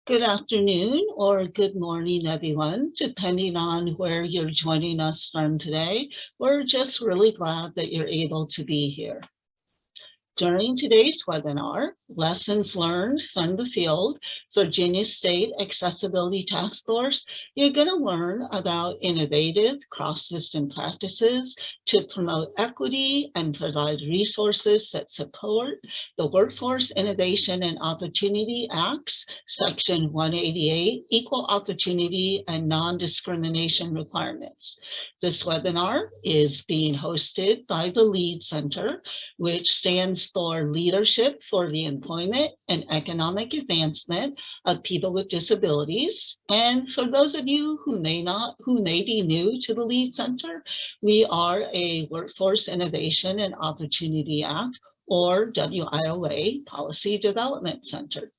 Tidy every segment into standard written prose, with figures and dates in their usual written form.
Good afternoon or good morning, everyone, depending on where you're joining us from today. We're just really glad that you're able to be here. During today's webinar, Lessons Learned from the Field, Virginia State Accessibility Taskforce, you're going to learn about innovative cross-system practices to promote equity and provide resources that support the Workforce Innovation and Opportunity Act's Section 188, Equal Opportunity and Non-Discrimination Requirements. This webinar is being hosted by the LEAD Center, which stands for Leadership for the Employment and Economic Advancement of People with Disabilities. And for those of you who may be new to the LEAD Center, we are a Workforce Innovation and Opportunity Act, or WIOA, Policy Development Center.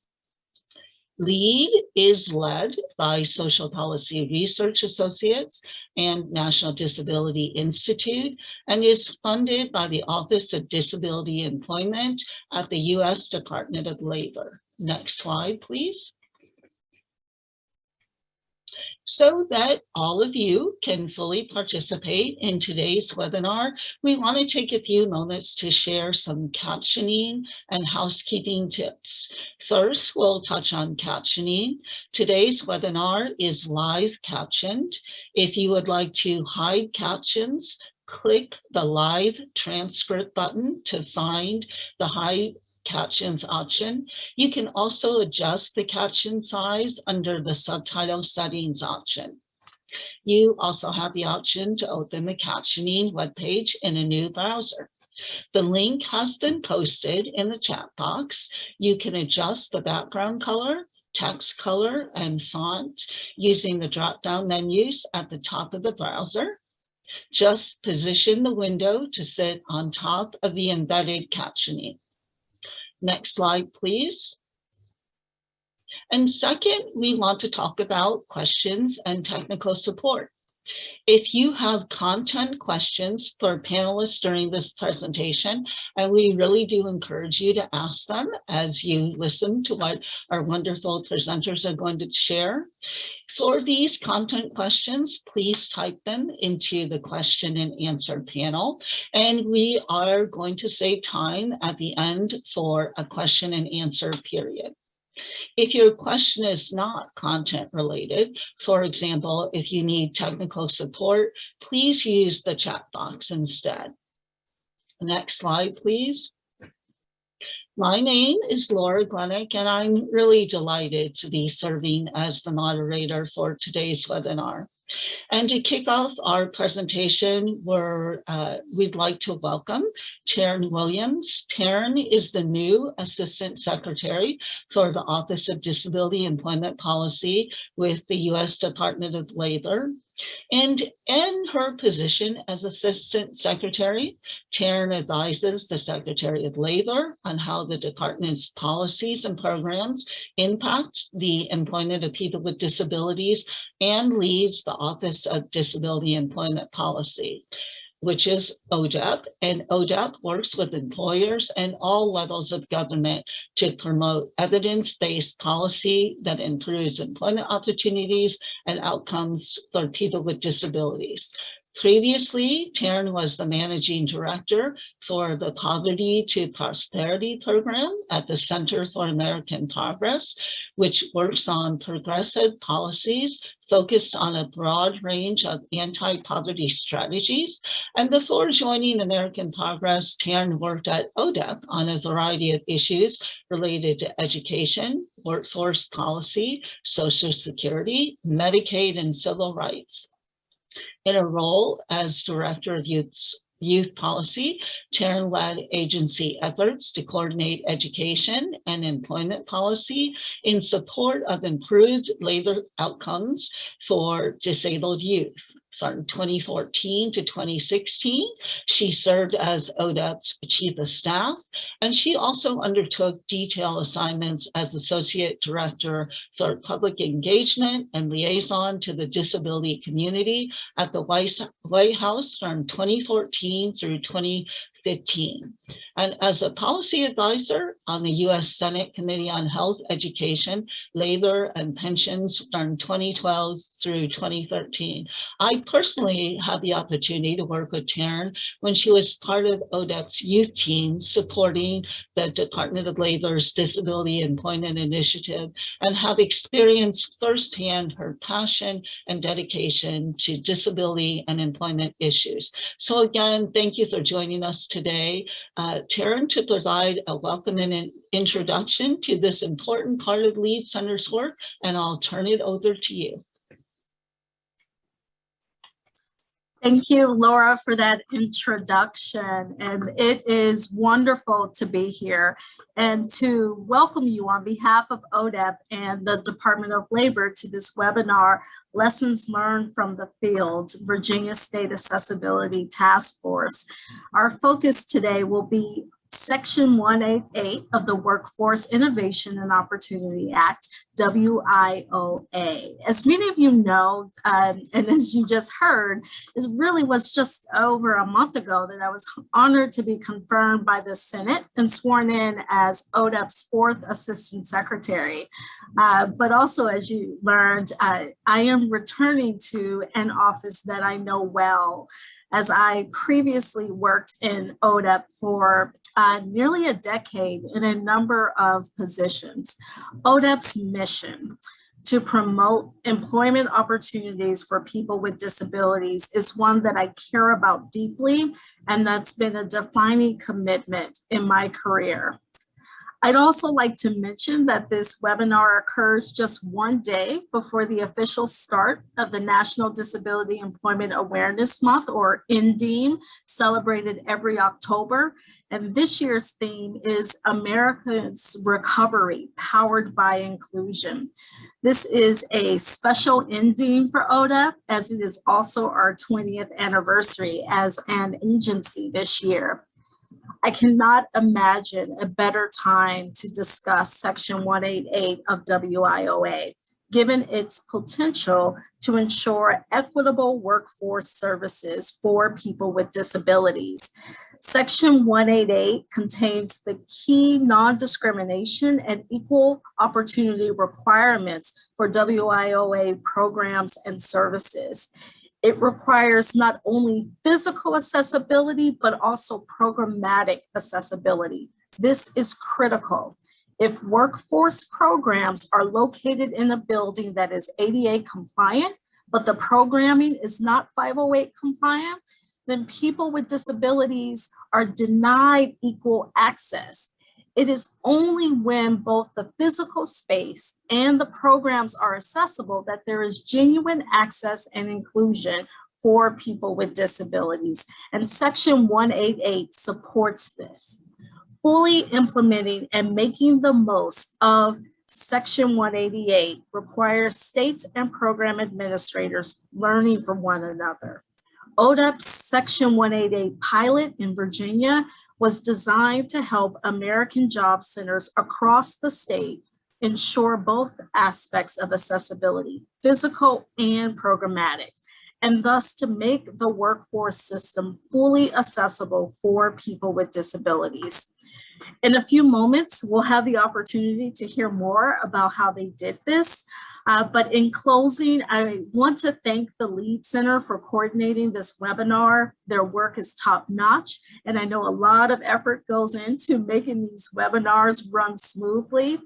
LEAD is led by Social Policy Research Associates and National Disability Institute and is funded by the Office of Disability Employment at the U.S. Department of Labor. Next slide, please. So that all of you can fully participate in today's webinar, we want to take a few moments to share some captioning and housekeeping tips. First, we'll touch on captioning. Today's webinar is live captioned. If you would like to hide captions, click the live transcript button to find the hide captions option. You can also adjust the caption size under the subtitle settings option. You also have the option to open the captioning webpage in a new browser. The link has been posted in the chat box. You can adjust the background color, text color, and font using the drop-down menus at the top of the browser. Just position the window to sit on top of the embedded captioning. Next slide, please. And second, we want to talk about questions and technical support. If you have content questions for panelists during this presentation, and we really do encourage you to ask them as you listen to what our wonderful presenters are going to share. For these content questions, please type them into the question and answer panel, and we are going to save time at the end for a question and answer period. If your question is not content related, for example, if you need technical support, please use the chat box instead. Next slide, please. My name is Laura Glenick, and I'm really delighted to be serving as the moderator for today's webinar. And to kick off our presentation, we'd like to welcome Taryn Williams. Taryn is the new Assistant Secretary for the Office of Disability Employment Policy with the U.S. Department of Labor. And in her position as Assistant Secretary, Taryn advises the Secretary of Labor on how the department's policies and programs impact the employment of people with disabilities and leads the Office of Disability Employment Policy, which is ODEP, and ODEP works with employers and all levels of government to promote evidence-based policy that improves employment opportunities and outcomes for people with disabilities. Previously, Taryn was the managing director for the Poverty to Prosperity program at the Center for American Progress, which works on progressive policies focused on a broad range of anti-poverty strategies. And before joining American Progress, Taryn worked at ODEP on a variety of issues related to education, workforce policy, Social Security, Medicaid, and civil rights. In a role as Director of Youth Policy, Taryn led agency efforts to coordinate education and employment policy in support of improved labor outcomes for disabled youth. From 2014 to 2016, she served as ODEP's Chief of Staff, and she also undertook detail assignments as Associate Director for Public Engagement and Liaison to the Disability Community at the White House from 2014 through 2015. 15. And as a policy advisor on the U.S. Senate Committee on Health, Education, Labor, and Pensions from 2012 through 2013, I personally had the opportunity to work with Taryn when she was part of ODEP's youth team supporting the Department of Labor's Disability Employment Initiative, and have experienced firsthand her passion and dedication to disability and employment issues. So again, thank you for joining us today. Taryn, to provide a welcome and an introduction to this important part of Lead Center's work, and I'll turn it over to you. Thank you, Laura, for that introduction. And it is wonderful to be here and to welcome you on behalf of ODEP and the Department of Labor to this webinar, Lessons Learned from the Field, Virginia State Accessibility Task Force. Our focus today will be Section 188 of the Workforce Innovation and Opportunity Act, WIOA. As many of you know, and as you just heard, it really was just over a month ago that I was honored to be confirmed by the Senate and sworn in as ODEP's 4th Assistant Secretary. But also, as you learned, I am returning to an office that I know well, as I previously worked in ODEP for nearly a decade in a number of positions. ODEP's mission to promote employment opportunities for people with disabilities is one that I care about deeply, and that's been a defining commitment in my career. I'd also like to mention that this webinar occurs just one day before the official start of the National Disability Employment Awareness Month, or NDEAM, celebrated every October. And this year's theme is America's Recovery, Powered by Inclusion. This is a special NDEAM for ODEP, as it is also our 20th anniversary as an agency this year. I cannot imagine a better time to discuss Section 188 of WIOA, given its potential to ensure equitable workforce services for people with disabilities. Section 188 contains the key non-discrimination and equal opportunity requirements for WIOA programs and services. It requires not only physical accessibility, but also programmatic accessibility. This is critical. If workforce programs are located in a building that is ADA compliant, but the programming is not 508 compliant, then people with disabilities are denied equal access. It is only when both the physical space and the programs are accessible that there is genuine access and inclusion for people with disabilities. And Section 188 supports this. Fully implementing and making the most of Section 188 requires states and program administrators learning from one another. ODEP's Section 188 pilot in Virginia was designed to help American job centers across the state ensure both aspects of accessibility, physical and programmatic, and thus to make the workforce system fully accessible for people with disabilities. In a few moments, we'll have the opportunity to hear more about how they did this. But in closing, I want to thank the Lead Center for coordinating this webinar. Their work is top-notch, and I know a lot of effort goes into making these webinars run smoothly.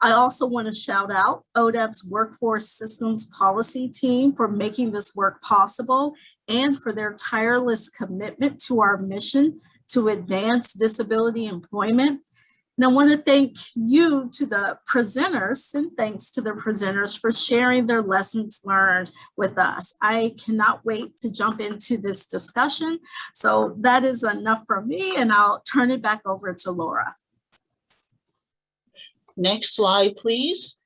I also want to shout out ODEP's Workforce Systems Policy team for making this work possible and for their tireless commitment to our mission to advance disability employment. And I want to thank you to the presenters, and thanks to the presenters for sharing their lessons learned with us. I cannot wait to jump into this discussion. So that is enough from me, and I'll turn it back over to Laura. Next slide, please.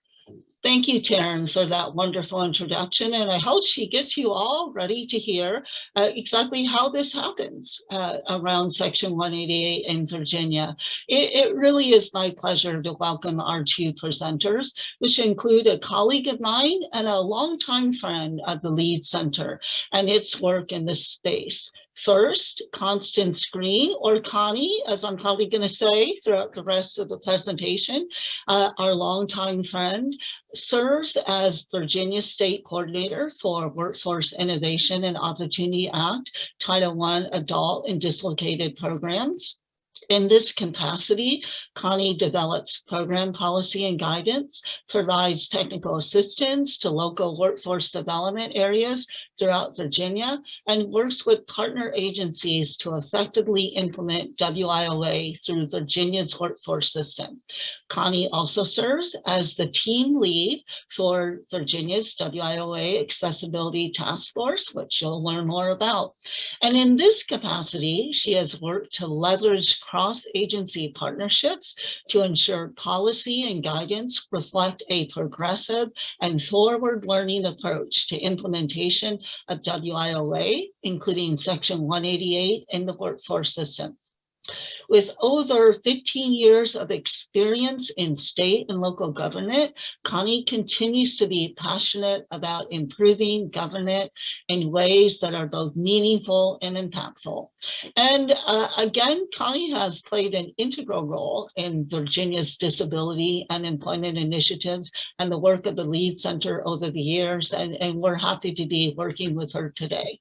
Thank you, Taryn, for that wonderful introduction. And I hope she gets you all ready to hear exactly how this happens around Section 188 in Virginia. It really is my pleasure to welcome our two presenters, which include a colleague of mine and a longtime friend of the Lead Center and its work in this space. First, Constance Green, or Connie, as I'm probably going to say throughout the rest of the presentation, our longtime friend, serves as Virginia State Coordinator for Workforce Innovation and Opportunity Act, Title I Adult and Dislocated Programs. In this capacity, Connie develops program policy and guidance, provides technical assistance to local workforce development areas throughout Virginia, and works with partner agencies to effectively implement WIOA through Virginia's workforce system. Connie also serves as the team lead for Virginia's WIOA Accessibility Taskforce, which you'll learn more about. And in this capacity, she has worked to leverage cross-agency partnerships to ensure policy and guidance reflect a progressive and forward-learning approach to implementation of WIOA, including Section 188 in the workforce system. With over 15 years of experience in state and local government, Connie continues to be passionate about improving government in ways that are both meaningful and impactful. And again, Connie has played an integral role in Virginia's disability and employment initiatives and the work of the LEAD Center over the years, and we're happy to be working with her today.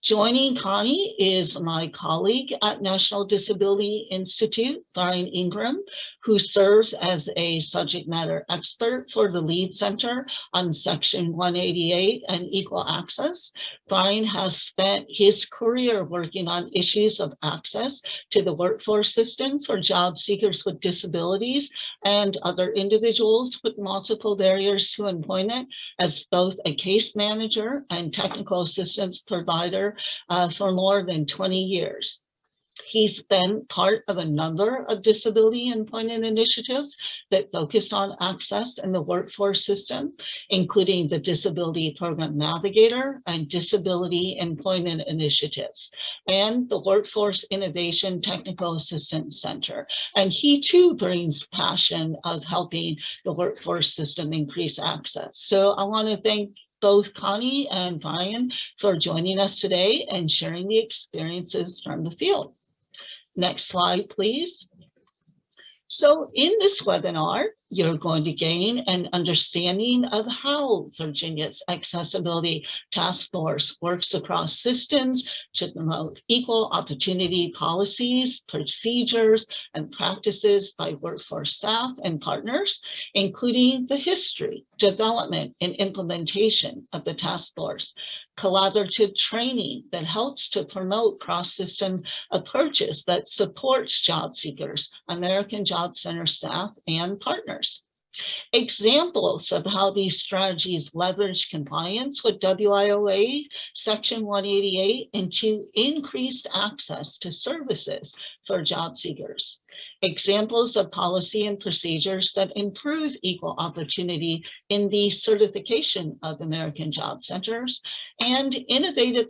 Joining Connie is my colleague at National Disability Institute, Brian Ingram, who serves as a subject matter expert for the LEAD Center on Section 188 and equal access. Brian has spent his career working on issues of access to the workforce system for job seekers with disabilities and other individuals with multiple barriers to employment as both a case manager and technical assistance provider for more than 20 years. He's been part of a number of disability employment initiatives that focus on access in the workforce system, including the Disability Program Navigator and Disability Employment Initiatives, and the Workforce Innovation Technical Assistance Center. And he too brings passion of helping the workforce system increase access. So I want to thank both Connie and Brian for joining us today and sharing the experiences from the field. Next slide, please. So in this webinar, you're going to gain an understanding of how Virginia's Accessibility Task Force works across systems to promote equal opportunity policies, procedures, and practices by workforce staff and partners, including the history, development, and implementation of the task force, collaborative training that helps to promote cross-system approaches that supports job seekers, American Job Center staff, and partners. Examples of how these strategies leverage compliance with WIOA Section 188 into increased access to services for job seekers. Examples of policy and procedures that improve equal opportunity in the certification of American Job Centers, and innovative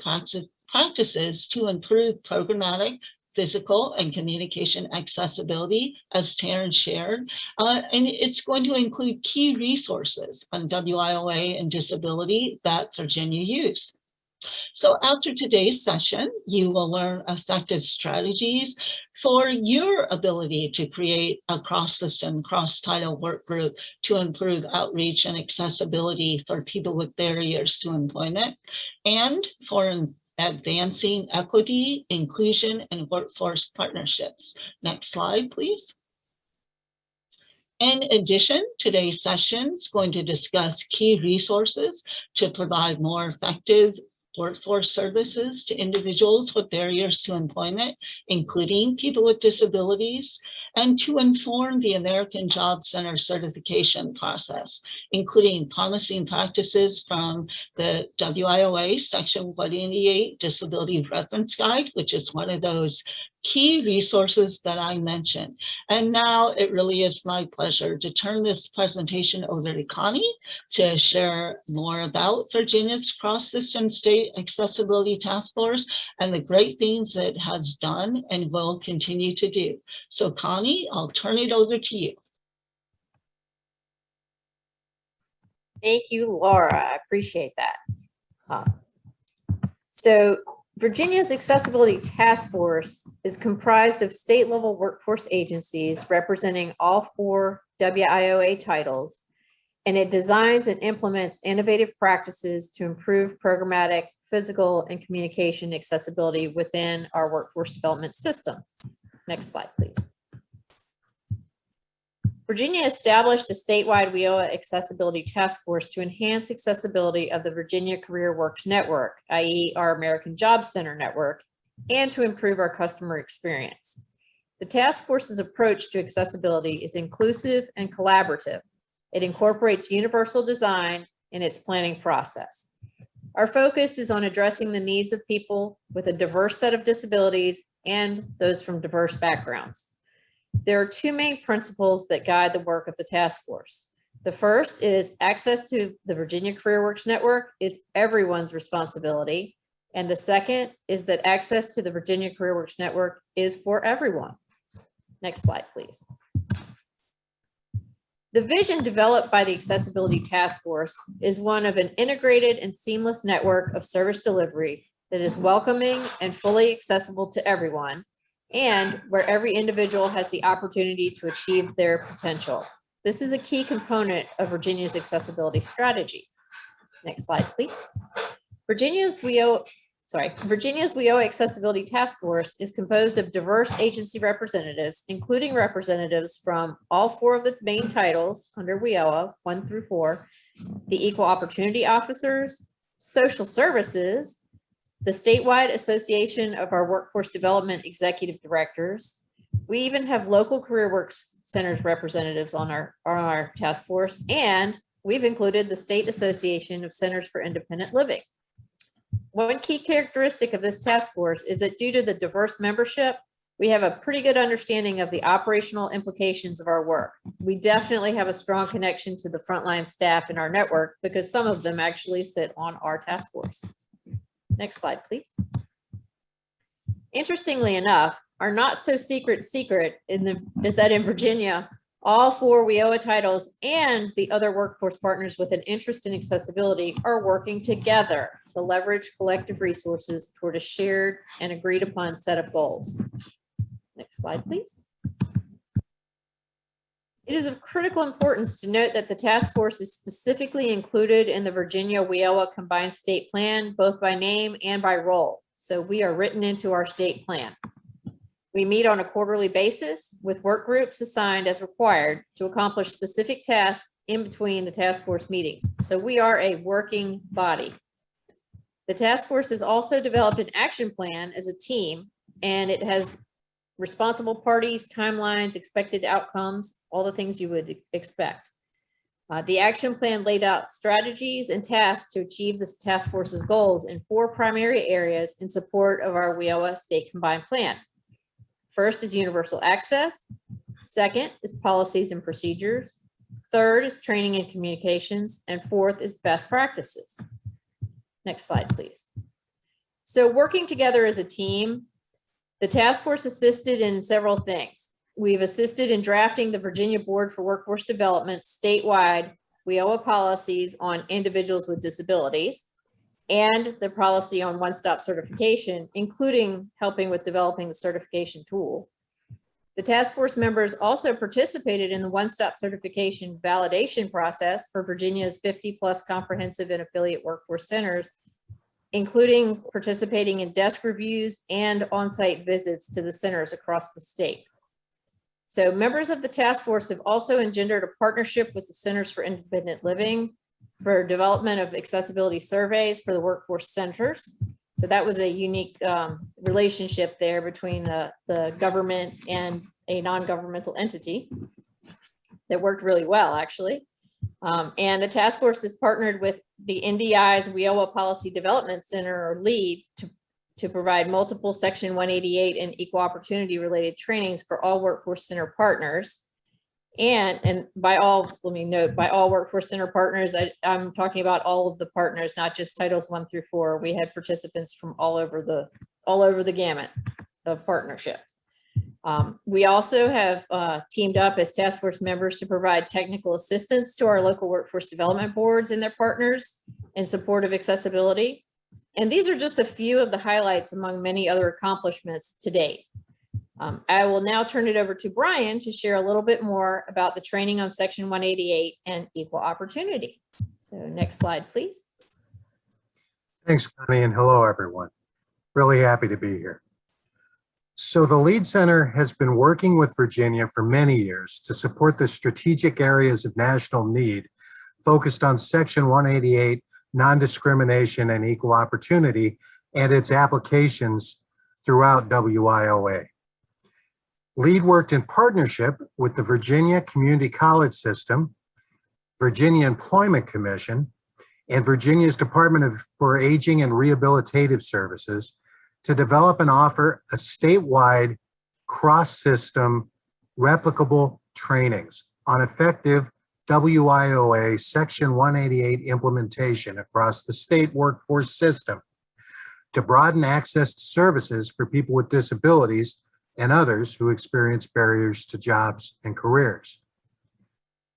practices to improve programmatic, physical, and communication accessibility, as Taryn shared. And it's going to include key resources on WIOA and disability that Virginia used. So after today's session, you will learn effective strategies for your ability to create a cross-system, cross-title work group to improve outreach and accessibility for people with barriers to employment, and for advancing equity, inclusion, and workforce partnerships. Next slide, please. In addition, today's session is going to discuss key resources to provide more effective workforce services to individuals with barriers to employment, including people with disabilities, and to inform the American Job Center certification process, including promising practices from the WIOA Section 188 Disability Reference Guide, which is one of those key resources that I mentioned. And now it really is my pleasure to turn this presentation over to Connie to share more about Virginia's cross-system state accessibility task force and the great things it has done and will continue to do. So Connie, I'll turn it over to you. Thank you, Laura. I appreciate that. So Virginia's Accessibility Task Force is comprised of state-level workforce agencies representing all 4 WIOA titles, and it designs and implements innovative practices to improve programmatic, physical, and communication accessibility within our workforce development system. Next slide, please. Virginia established a statewide Wioa Accessibility Task Force to enhance accessibility of the Virginia Career Works Network, i.e. our American Job Center network, and to improve our customer experience. The task force's approach to accessibility is inclusive and collaborative. It incorporates universal design in its planning process. Our focus is on addressing the needs of people with a diverse set of disabilities and those from diverse backgrounds. There are 2 main principles that guide the work of the task force. The first is access to the Virginia Career Works Network is everyone's responsibility. And the second is that access to the Virginia Career Works Network is for everyone. Next slide, please. The vision developed by the Accessibility Task Force is one of an integrated and seamless network of service delivery that is welcoming and fully accessible to everyone, and where every individual has the opportunity to achieve their potential. This is a key component of Virginia's accessibility strategy. Next slide, please. Virginia's Wioa Accessibility Task Force is composed of diverse agency representatives, including representatives from all 4 of the main titles under Wioa, 1 through 4, the Equal Opportunity Officers, Social Services, the statewide association of our workforce development executive directors. We even have local career works centers representatives on our task force, and we've included the State Association of Centers for Independent Living. One key characteristic of this task force is that due to the diverse membership, we have a pretty good understanding of the operational implications of our work. We definitely have a strong connection to the frontline staff in our network because some of them actually sit on our task force. Next slide, please. Interestingly enough, our not so secret is that in Virginia, all 4 Wioa titles and the other workforce partners with an interest in accessibility are working together to leverage collective resources toward a shared and agreed upon set of goals. Next slide, please. It is of critical importance to note that the task force is specifically included in the Virginia Wioa Combined State Plan, both by name and by role. So we are written into our state plan. We meet on a quarterly basis with work groups assigned as required to accomplish specific tasks in between the task force meetings. So we are a working body. The task force has also developed an action plan as a team, and it has responsible parties, timelines, expected outcomes, all the things you would expect. The action plan laid out strategies and tasks to achieve this task force's goals in 4 primary areas in support of our Wioa State Combined Plan. First is universal access. Second is policies and procedures. Third is training and communications. And 4th is best practices. Next slide, please. So working together as a team, the task force assisted in several things. We've assisted in drafting the Virginia Board for Workforce Development statewide Wioa policies on individuals with disabilities and the policy on one-stop certification, including helping with developing the certification tool. The task force members also participated in the one-stop certification validation process for Virginia's 50+ comprehensive and affiliate workforce centers, including participating in desk reviews and on-site visits to the centers across the state. So members of the task force have also engendered a partnership with the Centers for Independent Living for development of accessibility surveys for the workforce centers. So that was a unique relationship there between the government and a non-governmental entity that worked really well, actually. And the task force is partnered with the NDI's Wioa Policy Development Center, or LEAD, to provide multiple Section 188 and equal opportunity related trainings for all workforce center partners. And by all, let me note, by all workforce center partners, I'm talking about all of the partners, not just titles 1 through 4. We had participants from all over the gamut of partnership. We also have teamed up as task force members to provide technical assistance to our local workforce development boards and their partners in support of accessibility. And these are just a few of the highlights among many other accomplishments to date. I will now turn it over to Brian to share a little bit more about the training on Section 188 and equal opportunity. So next slide, please. Thanks, Connie, and hello, everyone. Really happy to be here. So the LEAD Center has been working with Virginia for many years to support the strategic areas of national need focused on Section 188, non-discrimination and equal opportunity, and its applications throughout WIOA. LEAD worked in partnership with the Virginia Community College System, Virginia Employment Commission, and Virginia's Department for Aging and Rehabilitative Services to develop and offer a statewide cross-system replicable trainings on effective WIOA Section 188 implementation across the state workforce system to broaden access to services for people with disabilities and others who experience barriers to jobs and careers.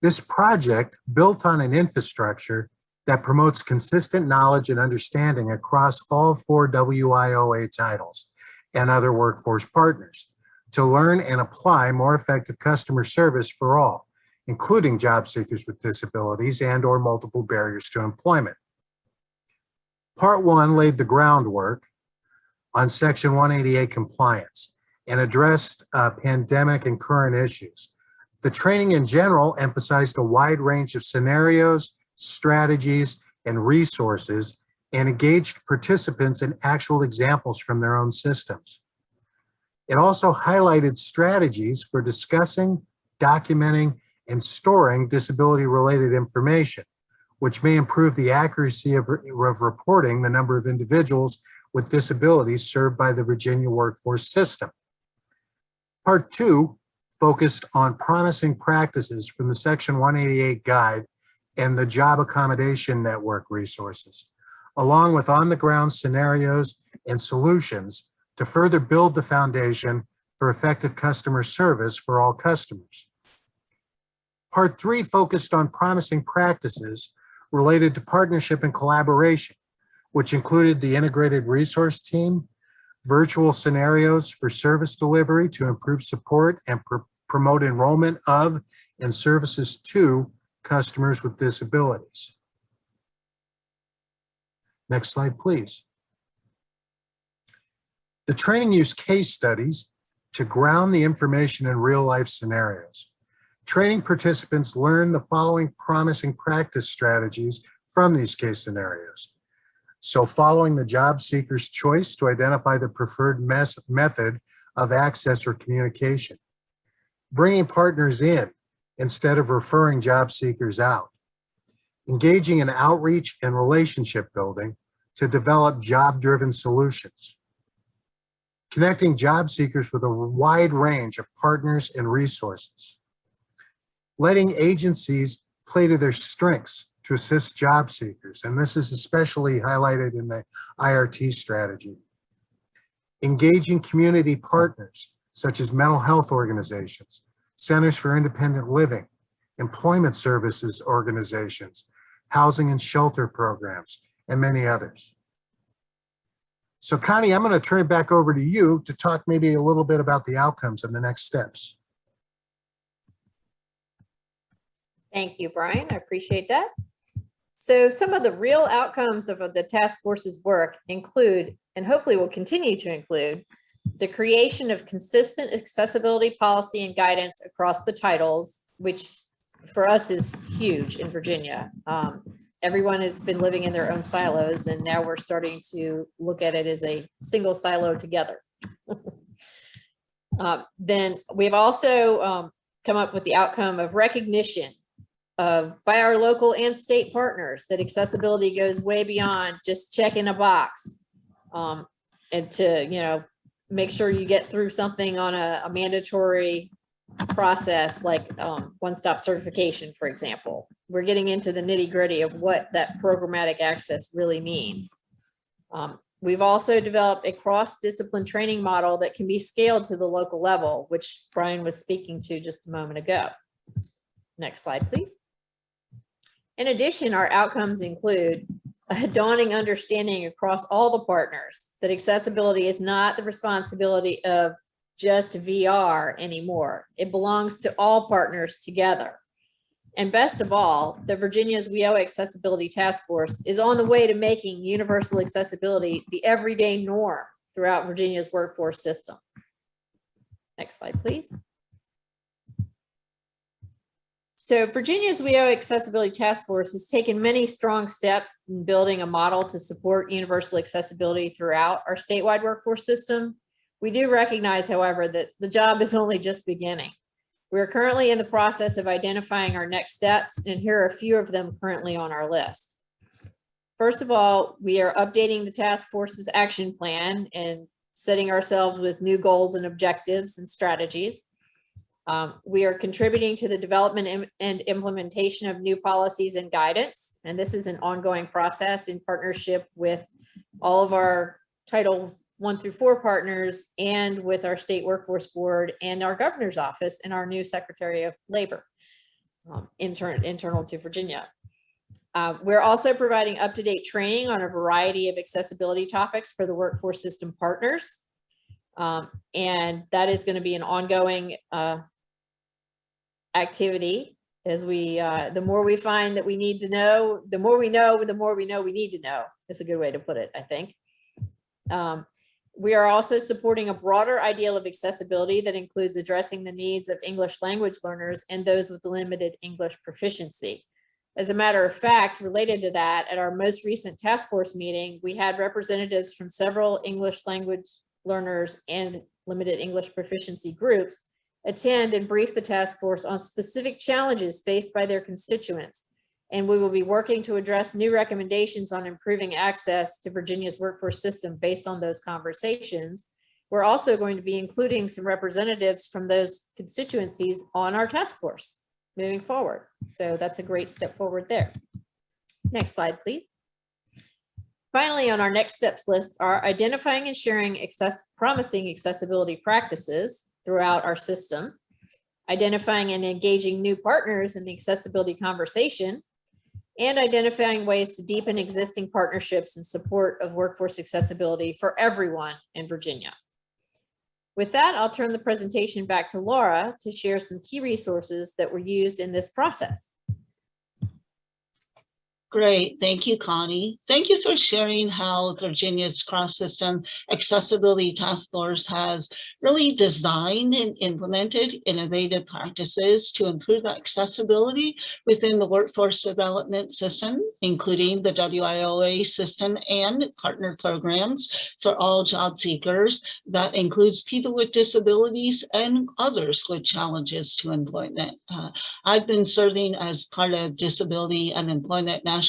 This project built on an infrastructure that promotes consistent knowledge and understanding across all 4 WIOA titles and other workforce partners to learn and apply more effective customer service for all, including job seekers with disabilities and/or multiple barriers to employment. Part 1 laid the groundwork on Section 188 compliance and addressed pandemic and current issues. The training in general emphasized a wide range of scenarios, strategies, and resources, and engaged participants in actual examples from their own systems. It also highlighted strategies for discussing, documenting, and storing disability-related information, which may improve the accuracy of reporting the number of individuals with disabilities served by the Virginia workforce system. Part 2 focused on promising practices from the Section 188 guide and the Job Accommodation Network resources, along with on-the-ground scenarios and solutions to further build the foundation for effective customer service for all customers. Part 3 focused on promising practices related to partnership and collaboration, which included the integrated resource team, virtual scenarios for service delivery to improve support and promote enrollment of and services to customers with disabilities. Next slide, please. The training used case studies to ground the information in real-life scenarios. Training participants learn the following promising practice strategies from these case scenarios. So following the job seeker's choice to identify the preferred method of access or communication. Bringing partners in instead of referring job seekers out. Engaging in outreach and relationship building to develop job-driven solutions. Connecting job seekers with a wide range of partners and resources. Letting agencies play to their strengths to assist job seekers, and this is especially highlighted in the IRT strategy. Engaging community partners, such as mental health organizations, centers for independent living, employment services organizations, housing and shelter programs, and many others. So Connie, I'm going to turn it back over to you to talk maybe a little bit about the outcomes and the next steps. Thank you, Brian. I appreciate that. So some of the real outcomes of the task force's work include, and hopefully will continue to include, the creation of consistent accessibility policy and guidance across the titles, which for us is huge in Virginia. Everyone has been living in their own silos, and now we're starting to look at it as a single silo together. Then we've also come up with the outcome of recognition by our local and state partners that accessibility goes way beyond just checking a box, and to make sure you get through something on a mandatory process like one-stop certification, for example. We're getting into the nitty-gritty of what that programmatic access really means. We've also developed a cross-discipline training model that can be scaled to the local level, which Brian was speaking to just a moment ago. Next slide, please. In addition, our outcomes include a dawning understanding across all the partners that accessibility is not the responsibility of just VR anymore. It belongs to all partners together. And best of all, the Virginia's Wioa Accessibility Taskforce is on the way to making universal accessibility the everyday norm throughout Virginia's workforce system. Next slide, please. So Virginia's Wioa Accessibility Taskforce has taken many strong steps in building a model to support universal accessibility throughout our statewide workforce system. We do recognize, however, that the job is only just beginning. We are currently in the process of identifying our next steps, and here are a few of them currently on our list. First of all, we are updating the task force's action plan and setting ourselves with new goals and objectives and strategies. We are contributing to the development and implementation of new policies and guidance, and this is an ongoing process in partnership with all of our Title 1 through 4 partners and with our state workforce board and our governor's office and our new Secretary of Labor, internal to Virginia. We're also providing up-to-date training on a variety of accessibility topics for the workforce system partners. And that is going to be an ongoing activity as we, the more we find that we need to know, the more we know, the more we know we need to know. Is a good way to put it, I think. We are also supporting a broader ideal of accessibility that includes addressing the needs of English language learners and those with limited English proficiency. As a matter of fact, related to that, at our most recent task force meeting, we had representatives from several English language learners and limited English proficiency groups attend and brief the task force on specific challenges faced by their constituents. And we will be working to address new recommendations on improving access to Virginia's workforce system based on those conversations. We're also going to be including some representatives from those constituencies on our task force moving forward. So that's a great step forward there. Next slide, please. Finally, on our next steps list are identifying and sharing promising accessibility practices throughout our system, identifying and engaging new partners in the accessibility conversation, and identifying ways to deepen existing partnerships in support of workforce accessibility for everyone in Virginia. With that, I'll turn the presentation back to Laura to share some key resources that were used in this process. Great. Thank you, Connie. Thank you for sharing how Virginia's cross-system accessibility task force has really designed and implemented innovative practices to improve accessibility within the workforce development system, including the WIOA system and partner programs for all job seekers. That includes people with disabilities and others with challenges to employment. I've been serving as part of Disability and Employment National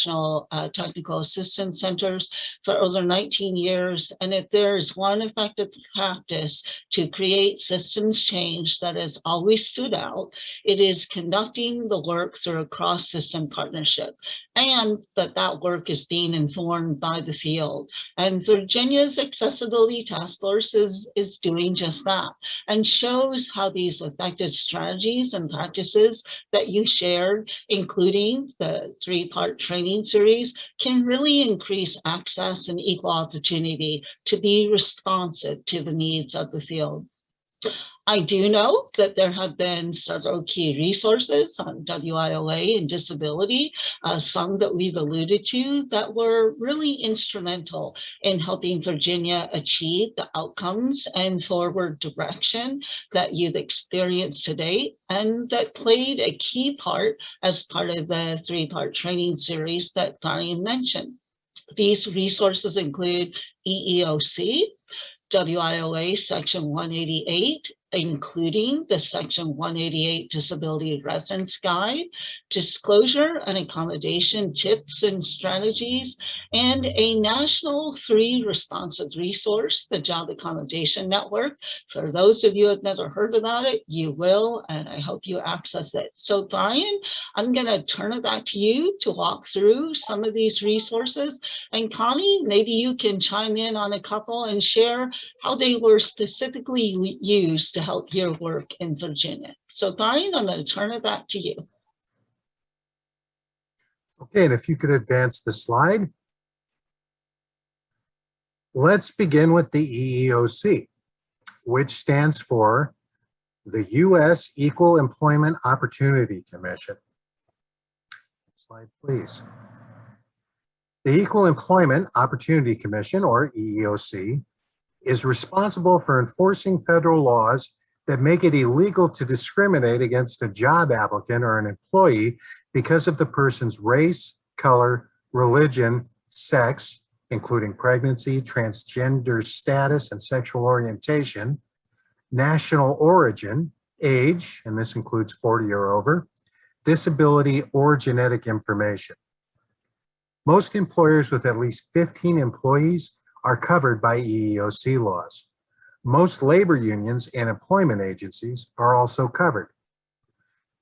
Technical Assistance Centers for over 19 years. And if there is one effective practice to create systems change that has always stood out, it is conducting the work through a cross-system partnership, and that work is being informed by the field. And Virginia's Accessibility Task Force is doing just that and shows how these effective strategies and practices that you shared, including the 3-part training series, can really increase access and equal opportunity to be responsive to the needs of the field. I do know that there have been several key resources on WIOA and disability, some that we've alluded to that were really instrumental in helping Virginia achieve the outcomes and forward direction that you've experienced to date, and that played a key part as part of the 3-part training series that Brian mentioned. These resources include EEOC, WIOA Section 188, including the Section 188 Disability Reference Guide, disclosure and accommodation tips and strategies, and a national free responsive resource, the Job Accommodation Network. For those of you who have never heard about it, you will, and I hope you access it. So Brian, I'm going to turn it back to you to walk through some of these resources. And Connie, maybe you can chime in on a couple and share how they were specifically used to help your work in Virginia. So Brian, I'm going to turn it back to you. Okay, and if you could advance the slide. Let's begin with the EEOC, which stands for the U.S. Equal Employment Opportunity Commission. Slide, please. The Equal Employment Opportunity Commission, or EEOC, is responsible for enforcing federal laws that make it illegal to discriminate against a job applicant or an employee because of the person's race, color, religion, sex, including pregnancy, transgender status, and sexual orientation, national origin, age, and this includes 40 or over, disability, or genetic information. Most employers with at least 15 employees are covered by EEOC laws. Most labor unions and employment agencies are also covered.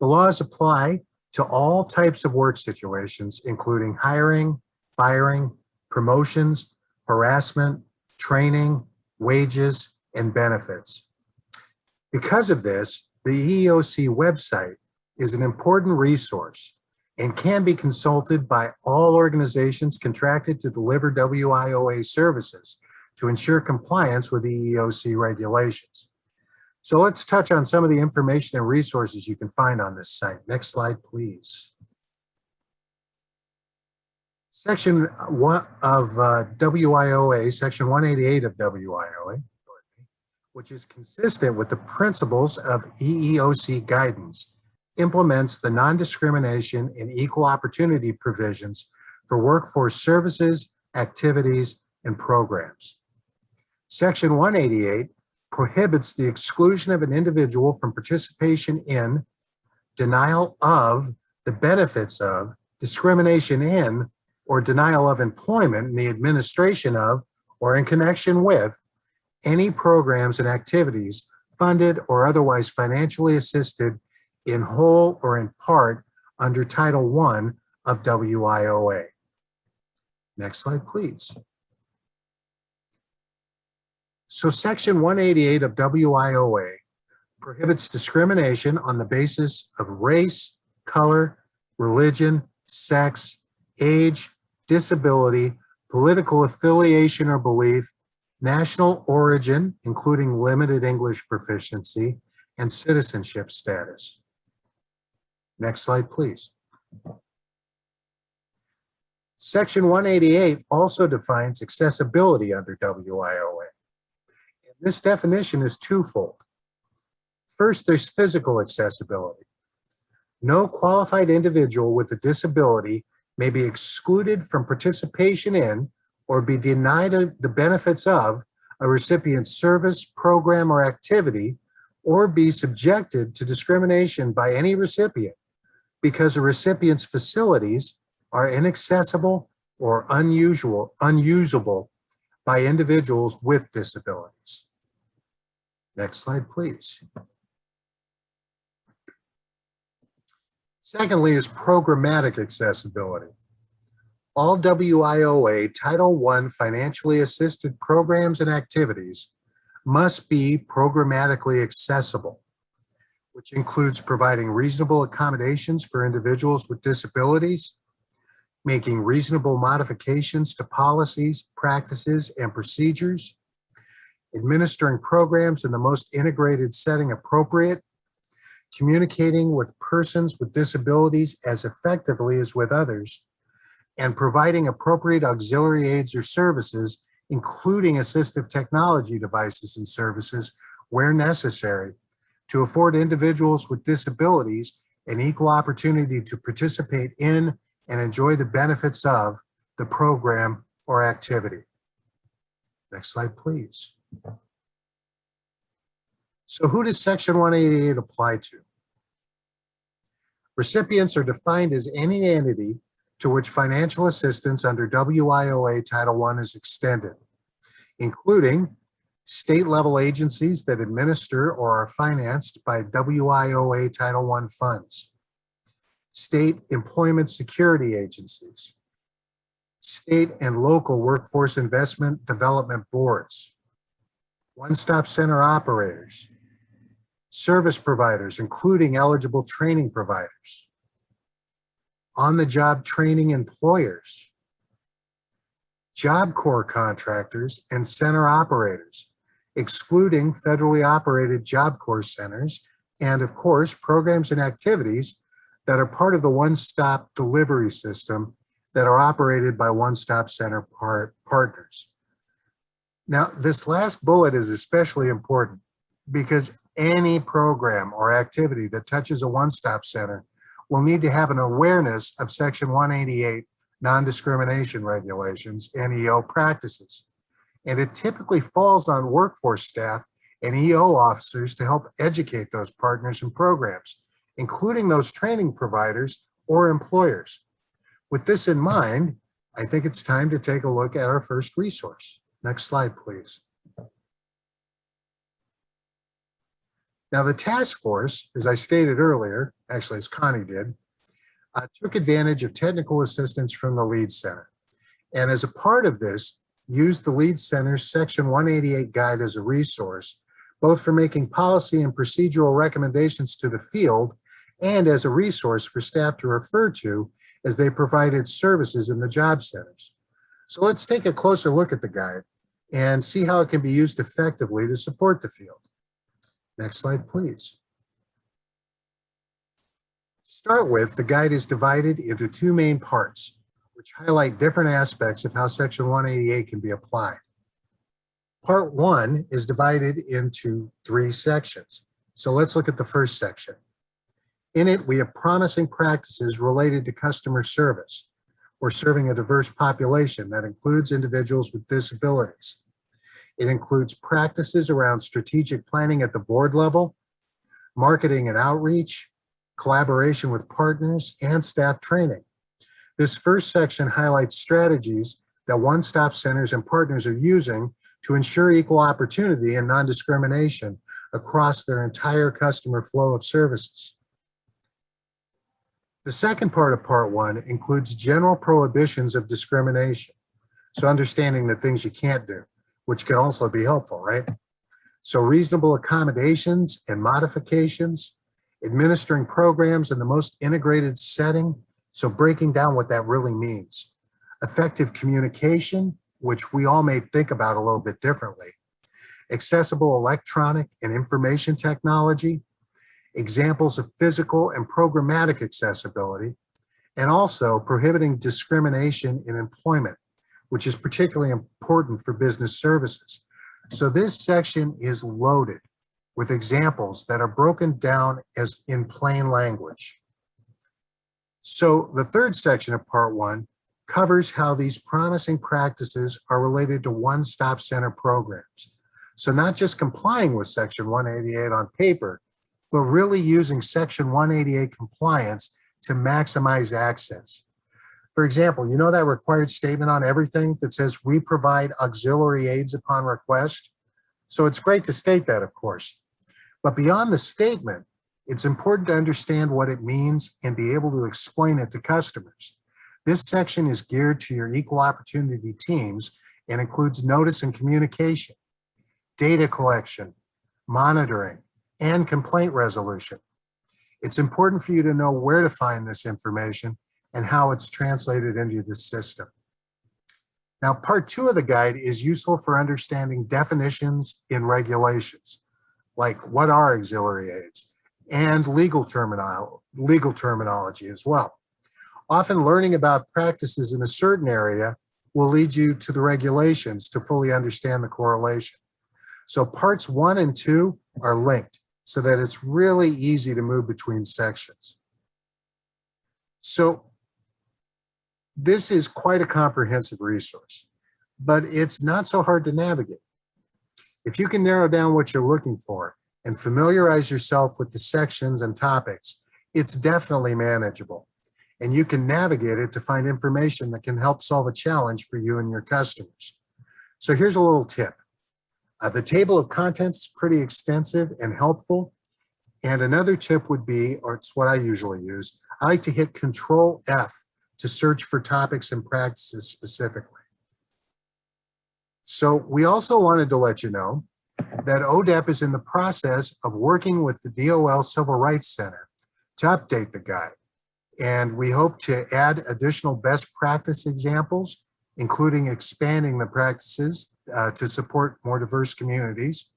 The laws apply to all types of work situations, including hiring, firing, promotions, harassment, training, wages, and benefits. Because of this, the EEOC website is an important resource and can be consulted by all organizations contracted to deliver WIOA services to ensure compliance with EEOC regulations. So let's touch on some of the information and resources you can find on this site. Next slide, please. Section 1 of WIOA, Section 188 of WIOA, which is consistent with the principles of EEOC guidance, implements the non-discrimination and equal opportunity provisions for workforce services, activities, and programs. Section 188 prohibits the exclusion of an individual from participation in, denial of, the benefits of, discrimination in, or denial of employment in the administration of, or in connection with, any programs and activities funded or otherwise financially assisted in whole or in part under Title I of WIOA. Next slide, please. So Section 188 of WIOA prohibits discrimination on the basis of race, color, religion, sex, age, disability, political affiliation or belief, national origin, including limited English proficiency, and citizenship status. Next slide, please. Section 188 also defines accessibility under WIOA. This definition is twofold. First, there's physical accessibility. No qualified individual with a disability may be excluded from participation in or be denied the benefits of a recipient's service, program, or activity, or be subjected to discrimination by any recipient because a recipient's facilities are inaccessible or unusable by individuals with disabilities. Next slide, please. Secondly is programmatic accessibility. All WIOA Title I financially assisted programs and activities must be programmatically accessible, which includes providing reasonable accommodations for individuals with disabilities, making reasonable modifications to policies, practices, and procedures, administering programs in the most integrated setting appropriate, communicating with persons with disabilities as effectively as with others, and providing appropriate auxiliary aids or services, including assistive technology devices and services where necessary, to afford individuals with disabilities an equal opportunity to participate in and enjoy the benefits of the program or activity. Next slide, please. So who does Section 188 apply to? Recipients are defined as any entity to which financial assistance under WIOA Title I is extended, including state-level agencies that administer or are financed by WIOA Title I funds, state employment security agencies, state and local workforce investment development boards, one-stop center operators, service providers, including eligible training providers, on-the-job training employers, Job Corps contractors, and center operators, excluding federally operated Job Corps centers, and of course, programs and activities that are part of the one-stop delivery system that are operated by one-stop center partners. Now, this last bullet is especially important because any program or activity that touches a one-stop center will need to have an awareness of Section 188 non-discrimination regulations and EO practices. And it typically falls on workforce staff and EO officers to help educate those partners and programs, including those training providers or employers. With this in mind, I think it's time to take a look at our first resource. Next slide, please. Now, the task force, as I stated earlier, actually as Connie did, took advantage of technical assistance from the Lead Center. And as a part of this, used the Lead Center's Section 188 guide as a resource, both for making policy and procedural recommendations to the field and as a resource for staff to refer to as they provided services in the job centers. So let's take a closer look at the guide and see how it can be used effectively to support the field. Next slide, please. To start with, the guide is divided into two main parts, which highlight different aspects of how Section 188 can be applied. Part 1 is divided into 3 sections. So let's look at the first section. In it, we have promising practices related to customer service. We're serving a diverse population that includes individuals with disabilities. It includes practices around strategic planning at the board level, marketing and outreach, collaboration with partners, and staff training. This first section highlights strategies that one-stop centers and partners are using to ensure equal opportunity and non-discrimination across their entire customer flow of services. The second part of Part 1 includes general prohibitions of discrimination. So understanding the things you can't do, which can also be helpful, right? So reasonable accommodations and modifications, administering programs in the most integrated setting, so breaking down what that really means. Effective communication, which we all may think about a little bit differently. Accessible electronic and information technology, examples of physical and programmatic accessibility, and also prohibiting discrimination in employment, which is particularly important for business services. So this section is loaded with examples that are broken down as in plain language. So the third section of Part 1 covers how these promising practices are related to one-stop center programs. So not just complying with Section 188 on paper, but really using Section 188 compliance to maximize access. For example, you know that required statement on everything that says we provide auxiliary aids upon request? So it's great to state that, of course. But beyond the statement, it's important to understand what it means and be able to explain it to customers. This section is geared to your equal opportunity teams and includes notice and communication, data collection, monitoring, and complaint resolution. It's important for you to know where to find this information and how it's translated into the system. Now, Part 2 of the guide is useful for understanding definitions in regulations, like what are auxiliary aids, and legal terminology as well. Often learning about practices in a certain area will lead you to the regulations to fully understand the correlation. So parts 1 and 2 are linked so that it's really easy to move between sections. So this is quite a comprehensive resource, but it's not so hard to navigate. If you can narrow down what you're looking for and familiarize yourself with the sections and topics, it's definitely manageable. And you can navigate it to find information that can help solve a challenge for you and your customers. So here's a little tip. The table of contents is pretty extensive and helpful. And another tip would be, or it's what I usually use, I like to hit Control F to search for topics and practices specifically. So we also wanted to let you know that ODEP is in the process of working with the DOL Civil Rights Center to update the guide. And we hope to add additional best practice examples including expanding the practices to support more diverse communities.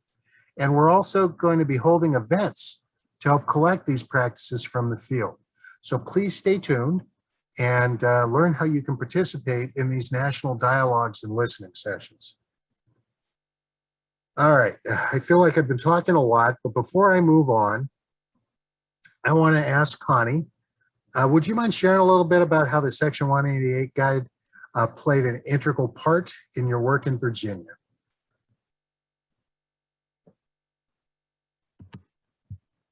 And we're also going to be holding events to help collect these practices from the field. So please stay tuned and learn how you can participate in these national dialogues and listening sessions. All right, I feel like I've been talking a lot, but before I move on, I want to ask Connie, would you mind sharing a little bit about how the Section 188 guide played an integral part in your work in Virginia?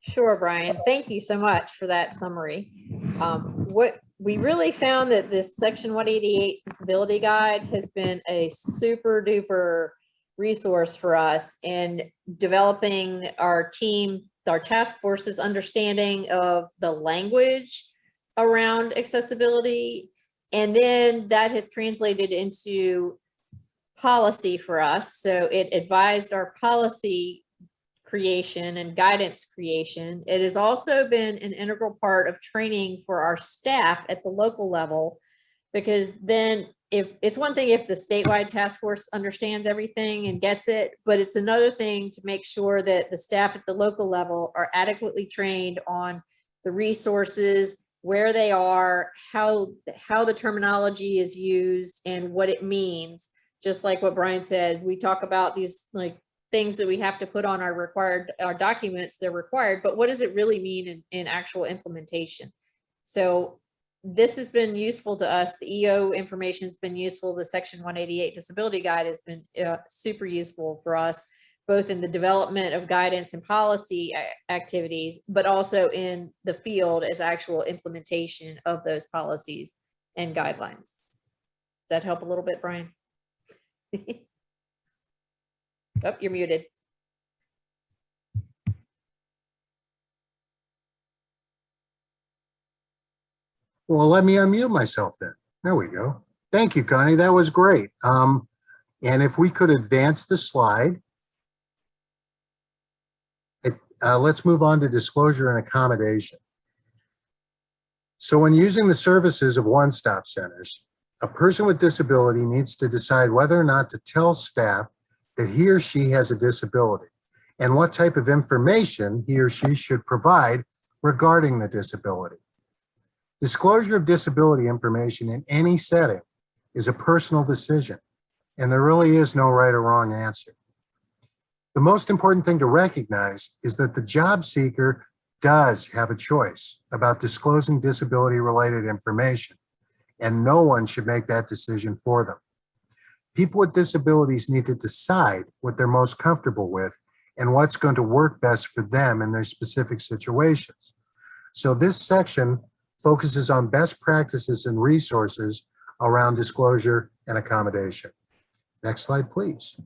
Sure, Brian. Thank you so much for that summary. What we really found that this Section 188 Disability Guide has been a super duper resource for us in developing our team, our task force's understanding of the language around accessibility. And then that has translated into policy for us. So it advised our policy creation and guidance creation. It has also been an integral part of training for our staff at the local level, because then if it's one thing if the statewide task force understands everything and gets it, but it's another thing to make sure that the staff at the local level are adequately trained on the resources, where they are, how the terminology is used and what it means. Just like what Brian said, we talk about these like things that we have to put on our documents, they're required, but what does it really mean in actual implementation? So this has been useful to us. The EO information has been useful. The Section 188 Disability Guide has been super useful for us, both in the development of guidance and policy activities, but also in the field as actual implementation of those policies and guidelines. Does that help a little bit, Brian? Oh, you're muted. Well, let me unmute myself then. There we go. Thank you, Connie. That was great. And if we could advance the slide. Let's move on to disclosure and accommodation. So when using the services of one-stop centers, a person with disability needs to decide whether or not to tell staff that he or she has a disability and what type of information he or she should provide regarding the disability. Disclosure of disability information in any setting is a personal decision, and there really is no right or wrong answer. The most important thing to recognize is that the job seeker does have a choice about disclosing disability-related information, and no one should make that decision for them. People with disabilities need to decide what they're most comfortable with and what's going to work best for them in their specific situations. So this section focuses on best practices and resources around disclosure and accommodation. Next slide, please.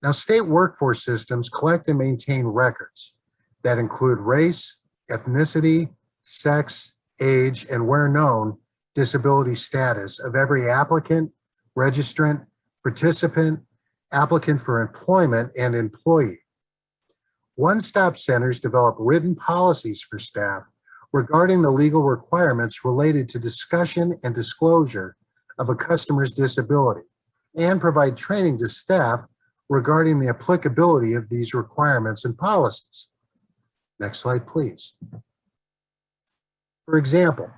Now, state workforce systems collect and maintain records that include race, ethnicity, sex, age, and where known, disability status of every applicant, registrant, participant, applicant for employment, and employee. One-stop centers develop written policies for staff regarding the legal requirements related to discussion and disclosure of a customer's disability, and provide training to staff regarding the applicability of these requirements and policies. Next slide, please. For example,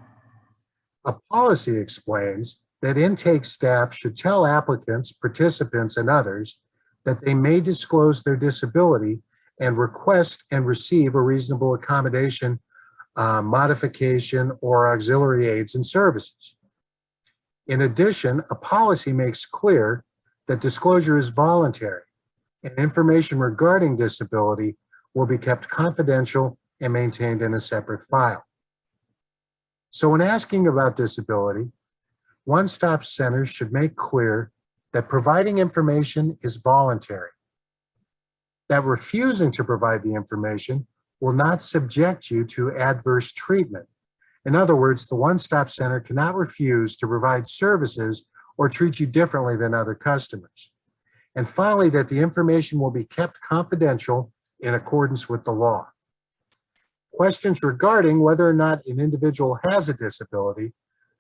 a policy explains that intake staff should tell applicants, participants, and others that they may disclose their disability and request and receive a reasonable accommodation, modification, or auxiliary aids and services. In addition, a policy makes clear that disclosure is voluntary and information regarding disability will be kept confidential and maintained in a separate file. So when asking about disability, one-stop centers should make clear that providing information is voluntary, that refusing to provide the information will not subject you to adverse treatment. In other words, the one-stop center cannot refuse to provide services or treat you differently than other customers. And finally, that the information will be kept confidential in accordance with the law. Questions regarding whether or not an individual has a disability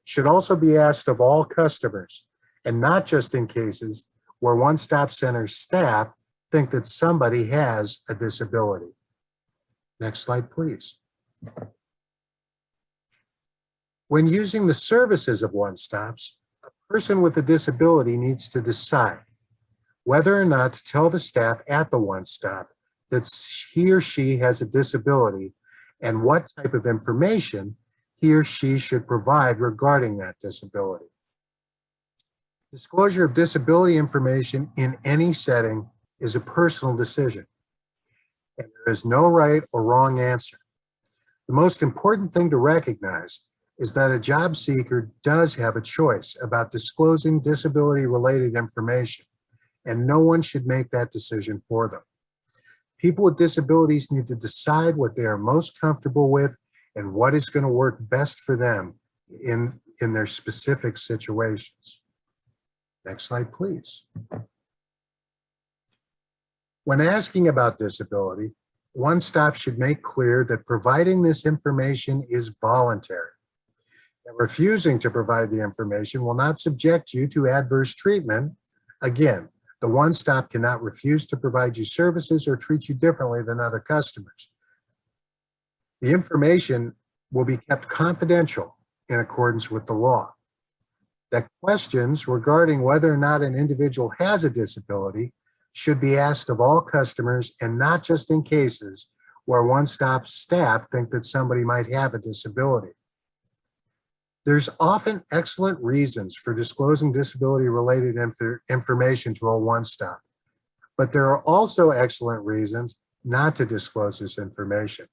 should also be asked of all customers and not just in cases where one-stop center staff think that somebody has a disability. Next slide, please. When using the services of one-stops, a person with a disability needs to decide whether or not to tell the staff at the one-stop that he or she has a disability and what type of information he or she should provide regarding that disability. Disclosure of disability information in any setting is a personal decision, and there is no right or wrong answer. The most important thing to recognize is that a job seeker does have a choice about disclosing disability-related information, and no one should make that decision for them. People with disabilities need to decide what they are most comfortable with and what is going to work best for them in their specific situations. Next slide, please. When asking about disability, One Stop should make clear that providing this information is voluntary. And refusing to provide the information will not subject you to adverse treatment. Again, the One Stop cannot refuse to provide you services or treat you differently than other customers. The information will be kept confidential in accordance with the law. That questions regarding whether or not an individual has a disability should be asked of all customers and not just in cases where One Stop staff think that somebody might have a disability. There's often excellent reasons for disclosing disability-related information to a One Stop, but there are also excellent reasons not to disclose this information.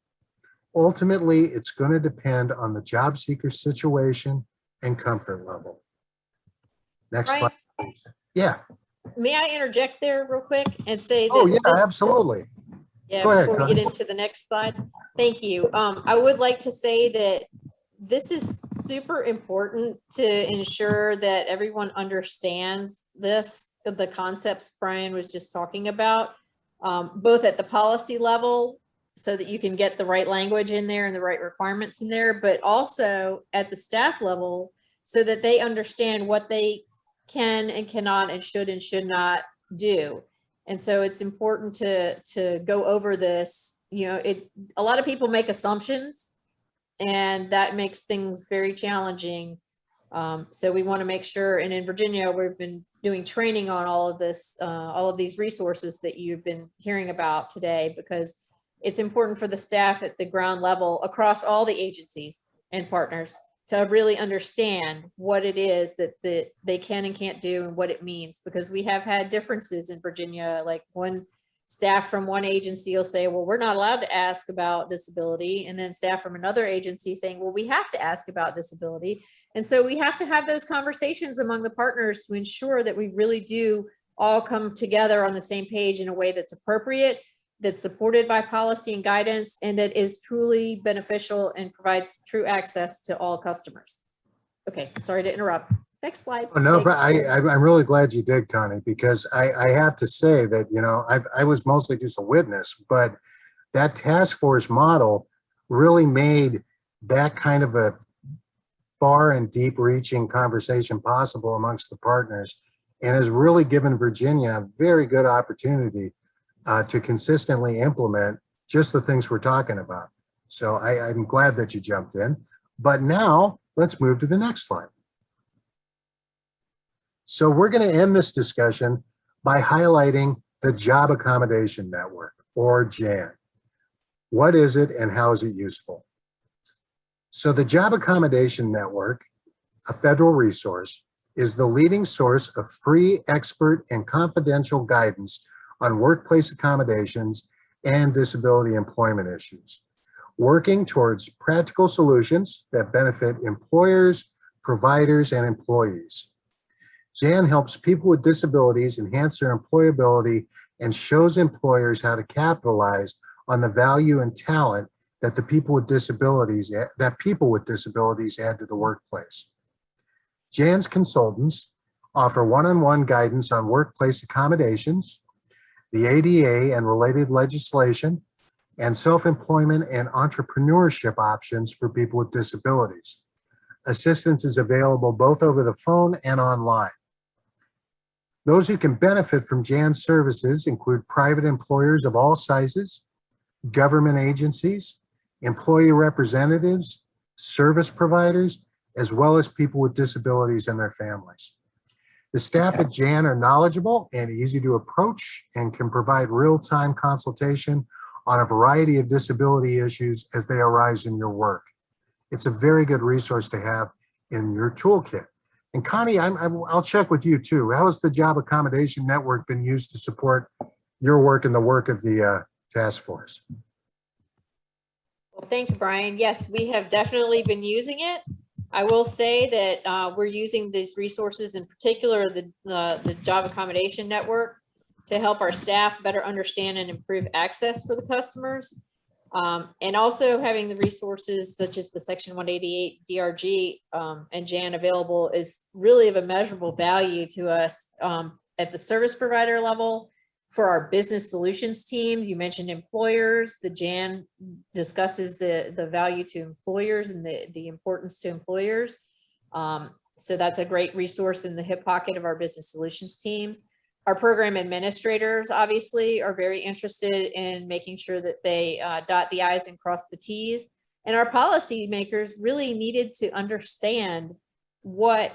Ultimately, it's going to depend on the job seeker's situation and comfort level. Next Right. slide, please. Yeah. May I interject there real quick and say that? Oh, yeah, absolutely. Yeah, Go ahead, before we get Connie. into the next slide. Thank you. I would like to say that this is super important to ensure that everyone understands the concepts Brian was just talking about, both at the policy level so that you can get the right language in there and the right requirements in there, but also at the staff level so that they understand what they can and cannot and should not do. And so it's important to go over this. You know, a lot of people make assumptions, and that makes things very challenging. So we want to make sure, and in Virginia, we've been doing training on all of this, all of these resources that you've been hearing about today, because it's important for the staff at the ground level across all the agencies and partners to really understand what it is that they can and can't do and what it means, because we have had differences in Virginia. Like one staff from one agency will say, well, we're not allowed to ask about disability. And then staff from another agency saying, well, we have to ask about disability. And so we have to have those conversations among the partners to ensure that we really do all come together on the same page in a way that's appropriate, that's supported by policy and guidance, and that is truly beneficial and provides true access to all customers. Okay, sorry to interrupt. Next slide. Oh, no, but I'm really glad you did, Connie, because I have to say that, you know, I was mostly just a witness, but that task force model really made that kind of a far and deep reaching conversation possible amongst the partners, and has really given Virginia a very good opportunity to consistently implement just the things we're talking about. So I'm glad that you jumped in. But now let's move to the next slide. So we're going to end this discussion by highlighting the Job Accommodation Network, or JAN. What is it and how is it useful? So the Job Accommodation Network, a federal resource, is the leading source of free, expert, and confidential guidance on workplace accommodations and disability employment issues, working towards practical solutions that benefit employers, providers, and employees. JAN helps people with disabilities enhance their employability and shows employers how to capitalize on the value and talent that people with disabilities add to the workplace. JAN's consultants offer one-on-one guidance on workplace accommodations, the ADA and related legislation, and self-employment and entrepreneurship options for people with disabilities. Assistance is available both over the phone and online. Those who can benefit from Jan's services include private employers of all sizes, government agencies, employee representatives, service providers, as well as people with disabilities and their families. The staff at Jan are knowledgeable and easy to approach and can provide real-time consultation on a variety of disability issues as they arise in your work. It's a very good resource to have in your toolkit. And Connie, I'll check with you too. How has the Job Accommodation Network been used to support your work and the work of the task force? Well, thank you, Brian. Yes, we have definitely been using it. I will say that we're using these resources, in particular the Job Accommodation Network, to help our staff better understand and improve access for the customers. And also having the resources such as the Section 188 DRG and Jan available is really of immeasurable value to us at the service provider level. For our business solutions team, you mentioned employers. The Jan discusses the value to employers and the importance to employers. So that's a great resource in the hip pocket of our business solutions teams. Our program administrators obviously are very interested in making sure that they dot the I's and cross the T's. And our policymakers really needed to understand what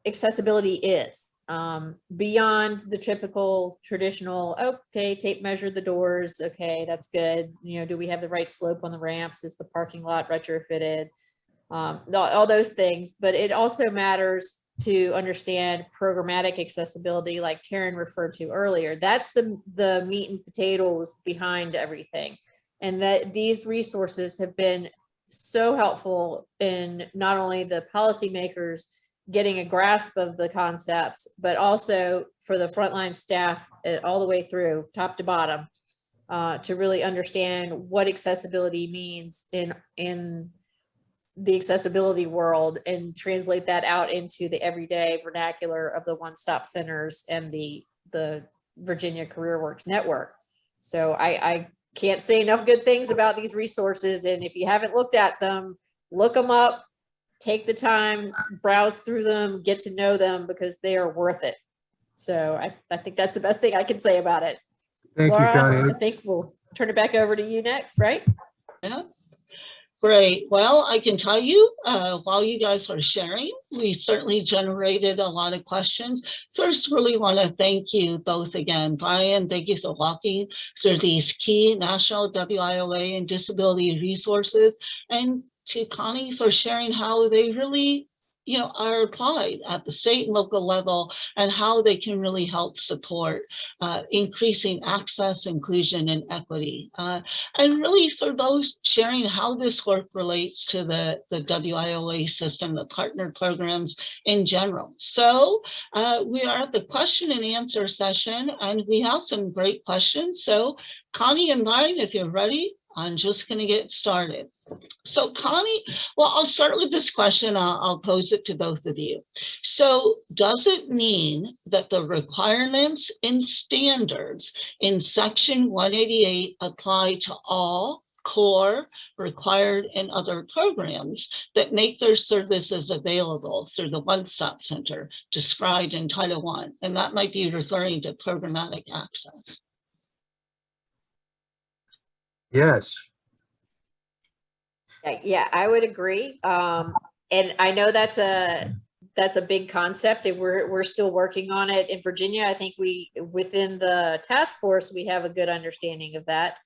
accessibility is. Beyond the typical traditional, okay, tape measure the doors, okay, that's good. You know, do we have the right slope on the ramps? Is the parking lot retrofitted? All those things, but it also matters to understand programmatic accessibility, like Taryn referred to earlier. That's the meat and potatoes behind everything. And that these resources have been so helpful in not only the policymakers getting a grasp of the concepts, but also for the frontline staff all the way through top to bottom to really understand what accessibility means in the accessibility world and translate that out into the everyday vernacular of the one-stop centers and the Virginia CareerWorks network. So I can't say enough good things about these resources. And if you haven't looked at them, look them up, take the time, browse through them, get to know them, because they are worth it. So I think that's the best thing I can say about it. Thank Laura, you, Connie. I think we'll turn it back over to you next, right? Yeah. Great. Well, I can tell you, while you guys are sharing, we certainly generated a lot of questions. First, really want to thank you both again. Brian, thank you for walking through these key national WIOA and disability resources, and to Connie for sharing how they really, are applied at the state and local level and how they can really help support increasing access, inclusion, and equity. And really for those sharing how this work relates to the WIOA system, the partner programs in general. So we are at the question and answer session, and we have some great questions. So Connie and Brian, if you're ready, I'm just going to get started. So Connie, well, I'll start with this question. I'll pose it to both of you. So does it mean that the requirements and standards in Section 188 apply to all core, required, and other programs that make their services available through the one-stop center described in Title I? And that might be referring to programmatic access. Yes. Yeah, I would agree. And I know that's a big concept, and we're still working on it in Virginia. I think within the task force, we have a good understanding of that.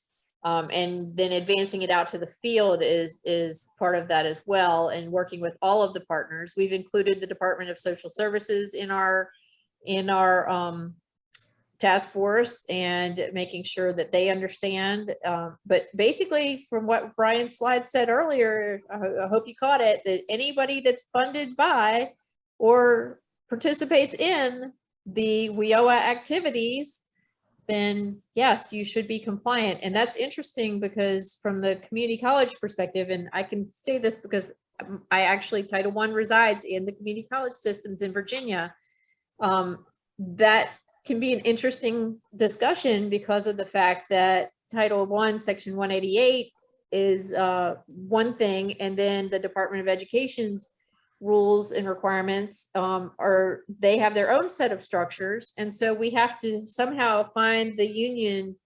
And then advancing it out to the field is part of that as well. And working with all of the partners, we've included the Department of Social Services in our task force and making sure that they understand. But basically, from what Brian's slide said earlier, I hope you caught it, that anybody that's funded by or participates in the Wioa activities, then yes, you should be compliant. And that's interesting because from the community college perspective, and I can say this because I actually, Title I resides in the community college systems in Virginia, that can be an interesting discussion because of the fact that Title I, Section 188 is one thing, and then the Department of Education's rules and requirements, or they have their own set of structures. And so we have to somehow find the union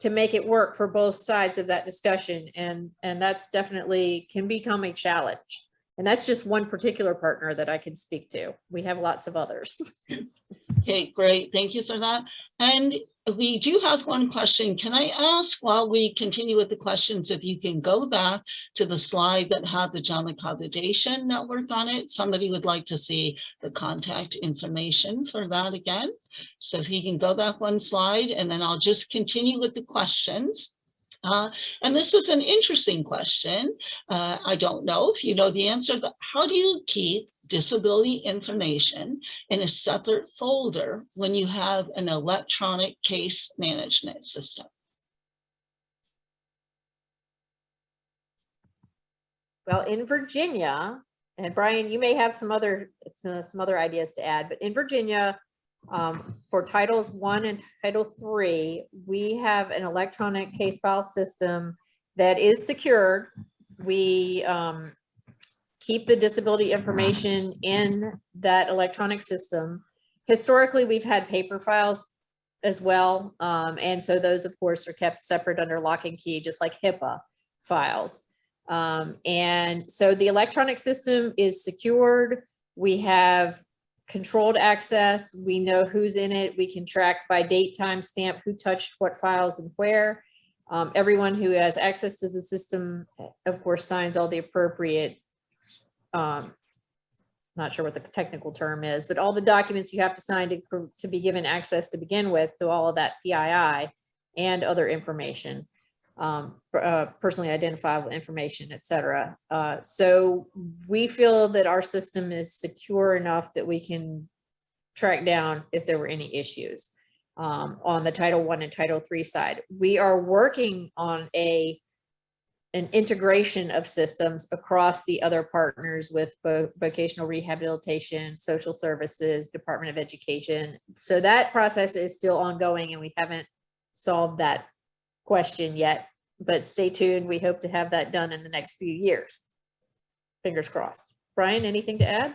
to make it work for both sides of that discussion. And that's definitely can become a challenge. And that's just one particular partner that I can speak to. We have lots of others. Okay, great. Thank you for that. And we do have one question. Can I ask, while we continue with the questions, if you can go back to the slide that had the Job Accommodation Network on it? Somebody would like to see the contact information for that again. So if you can go back one slide, and then I'll just continue with the questions. And this is an interesting question. I don't know if you know the answer, but how do you keep disability information in a separate folder when you have an electronic case management system? Well, in Virginia, and Brian, you may have some other ideas to add, but in Virginia, for Titles 1 and Title 3, we have an electronic case file system that is secured. We keep the disability information in that electronic system. Historically, we've had paper files as well. And so those, of course, are kept separate under lock and key, just like HIPAA files. And so the electronic system is secured. We have controlled access. We know who's in it. We can track by date, time, stamp, who touched what files and where. Everyone who has access to the system, of course, signs all the appropriate, not sure what the technical term is, but all the documents you have to sign to be given access to begin with to all of that PII and other information, personally identifiable information, et cetera. So we feel that our system is secure enough that we can track down if there were any issues. On the Title 1 and Title 3 side, we are working on an integration of systems across the other partners with vocational rehabilitation, social services, Department of Education. So that process is still ongoing and we haven't solved that question yet, but stay tuned. We hope to have that done in the next few years. Fingers crossed. Brian, anything to add?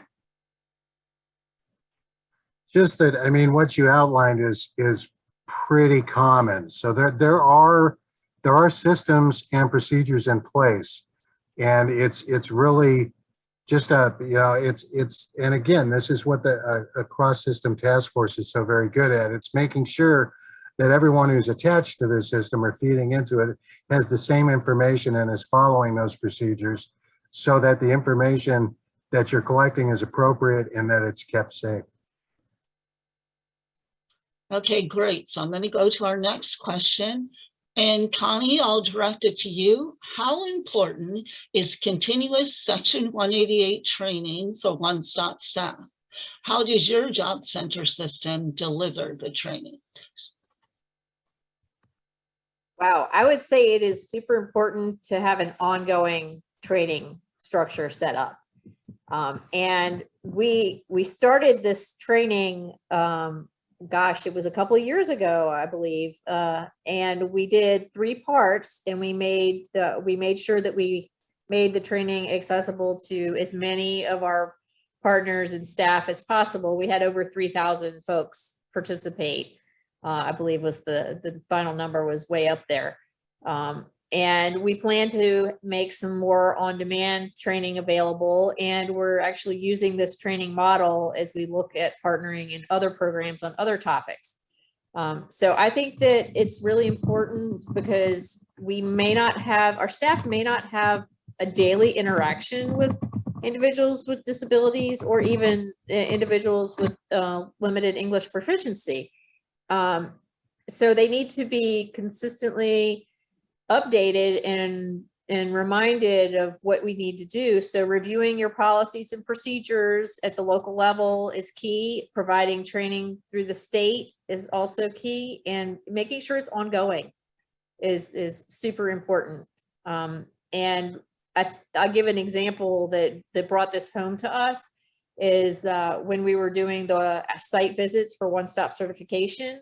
Just that, I mean, what you outlined is pretty common. So there are systems and procedures in place, and it's really just and again, this is what a cross-system task force is so very good at. It's making sure that everyone who's attached to this system or feeding into it has the same information and is following those procedures so that the information that you're collecting is appropriate and that it's kept safe. Okay, great. So I'm going to go to our next question. And Connie, I'll direct it to you. How important is continuous Section 188 training for one-stop staff? How does your job center system deliver the training? Wow, I would say it is super important to have an ongoing training structure set up. And we started this training, gosh, it was a couple of years ago, I believe. And we did 3 parts, and we made sure that we made the training accessible to as many of our partners and staff as possible. We had over 3,000 folks participate. I believe was the final number was way up there. And we plan to make some more on-demand training available. And we're actually using this training model as we look at partnering in other programs on other topics. So I think that it's really important because our staff may not have a daily interaction with individuals with disabilities or even individuals with limited English proficiency. So they need to be consistently updated and reminded of what we need to do. So reviewing your policies and procedures at the local level is key. Providing training through the state is also key, and making sure it's ongoing is super important. And I'll give an example that brought this home to us is when we were doing the site visits for one-stop certification.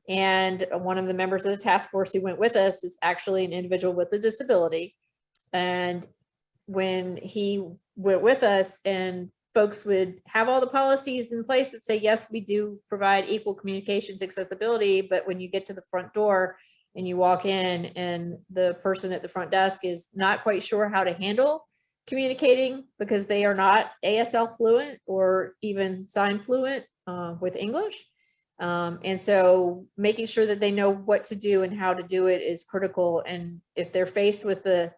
And one of the members of the task force who went with us is actually an individual with a disability. And when he went with us and folks would have all the policies in place that say, yes, we do provide equal communications accessibility, but when you get to the front door and you walk in and the person at the front desk is not quite sure how to handle communicating because they are not ASL fluent or even sign fluent with English. And so making sure that they know what to do and how to do it is critical. And if they're faced with a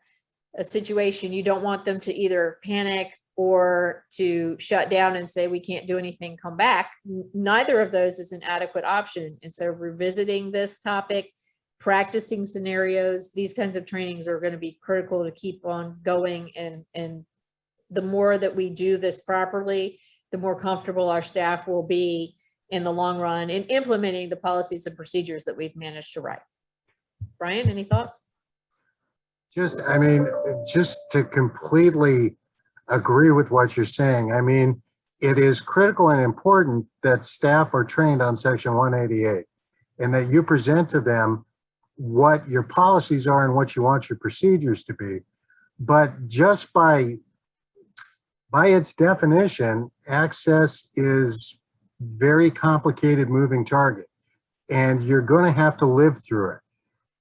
situation, you don't want them to either panic or to shut down and say, we can't do anything, come back. Neither of those is an adequate option. And so revisiting this topic, practicing scenarios, these kinds of trainings are going to be critical to keep on going. And the more that we do this properly, the more comfortable our staff will be in the long run in implementing the policies and procedures that we've managed to write. Brian, any thoughts? Just, I mean, just to completely agree with what you're saying. I mean, it is critical and important that staff are trained on Section 188 and that you present to them what your policies are and what you want your procedures to be. But just by its definition, access is very complicated moving target, and you're going to have to live through it.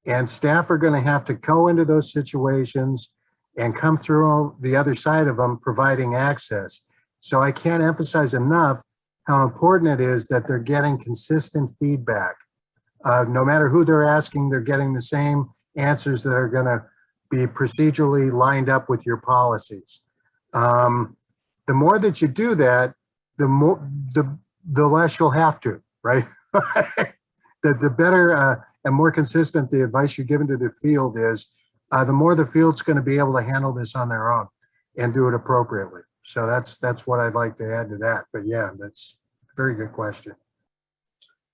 And staff are going to have to go into those situations and come through the other side of them, providing access. So I can't emphasize enough how important it is that they're getting consistent feedback. No matter who they're asking, they're getting the same answers that are going to be procedurally lined up with your policies. The more that you do that, the less you'll have to, right? The better and more consistent the advice you're given to the field is, the more the field's going to be able to handle this on their own and do it appropriately. So that's what I'd like to add to that. But yeah, that's a very good question.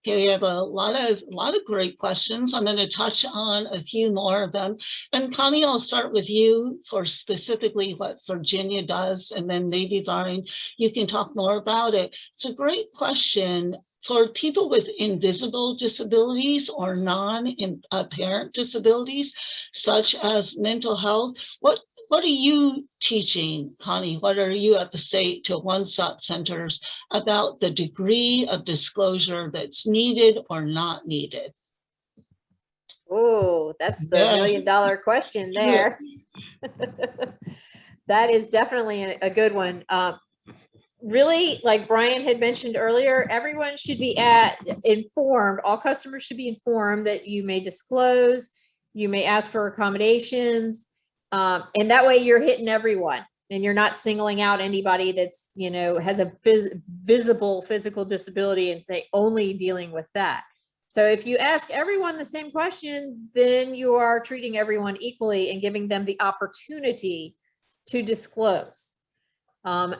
Okay, we have a lot of great questions. I'm going to touch on a few more of them. And Connie, I'll start with you for specifically what Virginia does, and then maybe Brian, you can talk more about it. It's a great question. For people with invisible disabilities or non-apparent disabilities, such as mental health, what are you teaching, Connie? What are you at the state to one-stop centers about the degree of disclosure that's needed or not needed? Oh, that's the $1 million question there. That is definitely a good one. Really, like Brian had mentioned earlier, everyone should be informed. All customers should be informed that you may disclose, you may ask for accommodations, and that way you're hitting everyone and you're not singling out anybody that's, has a visible physical disability and say only dealing with that. So if you ask everyone the same question, then you are treating everyone equally and giving them the opportunity to disclose.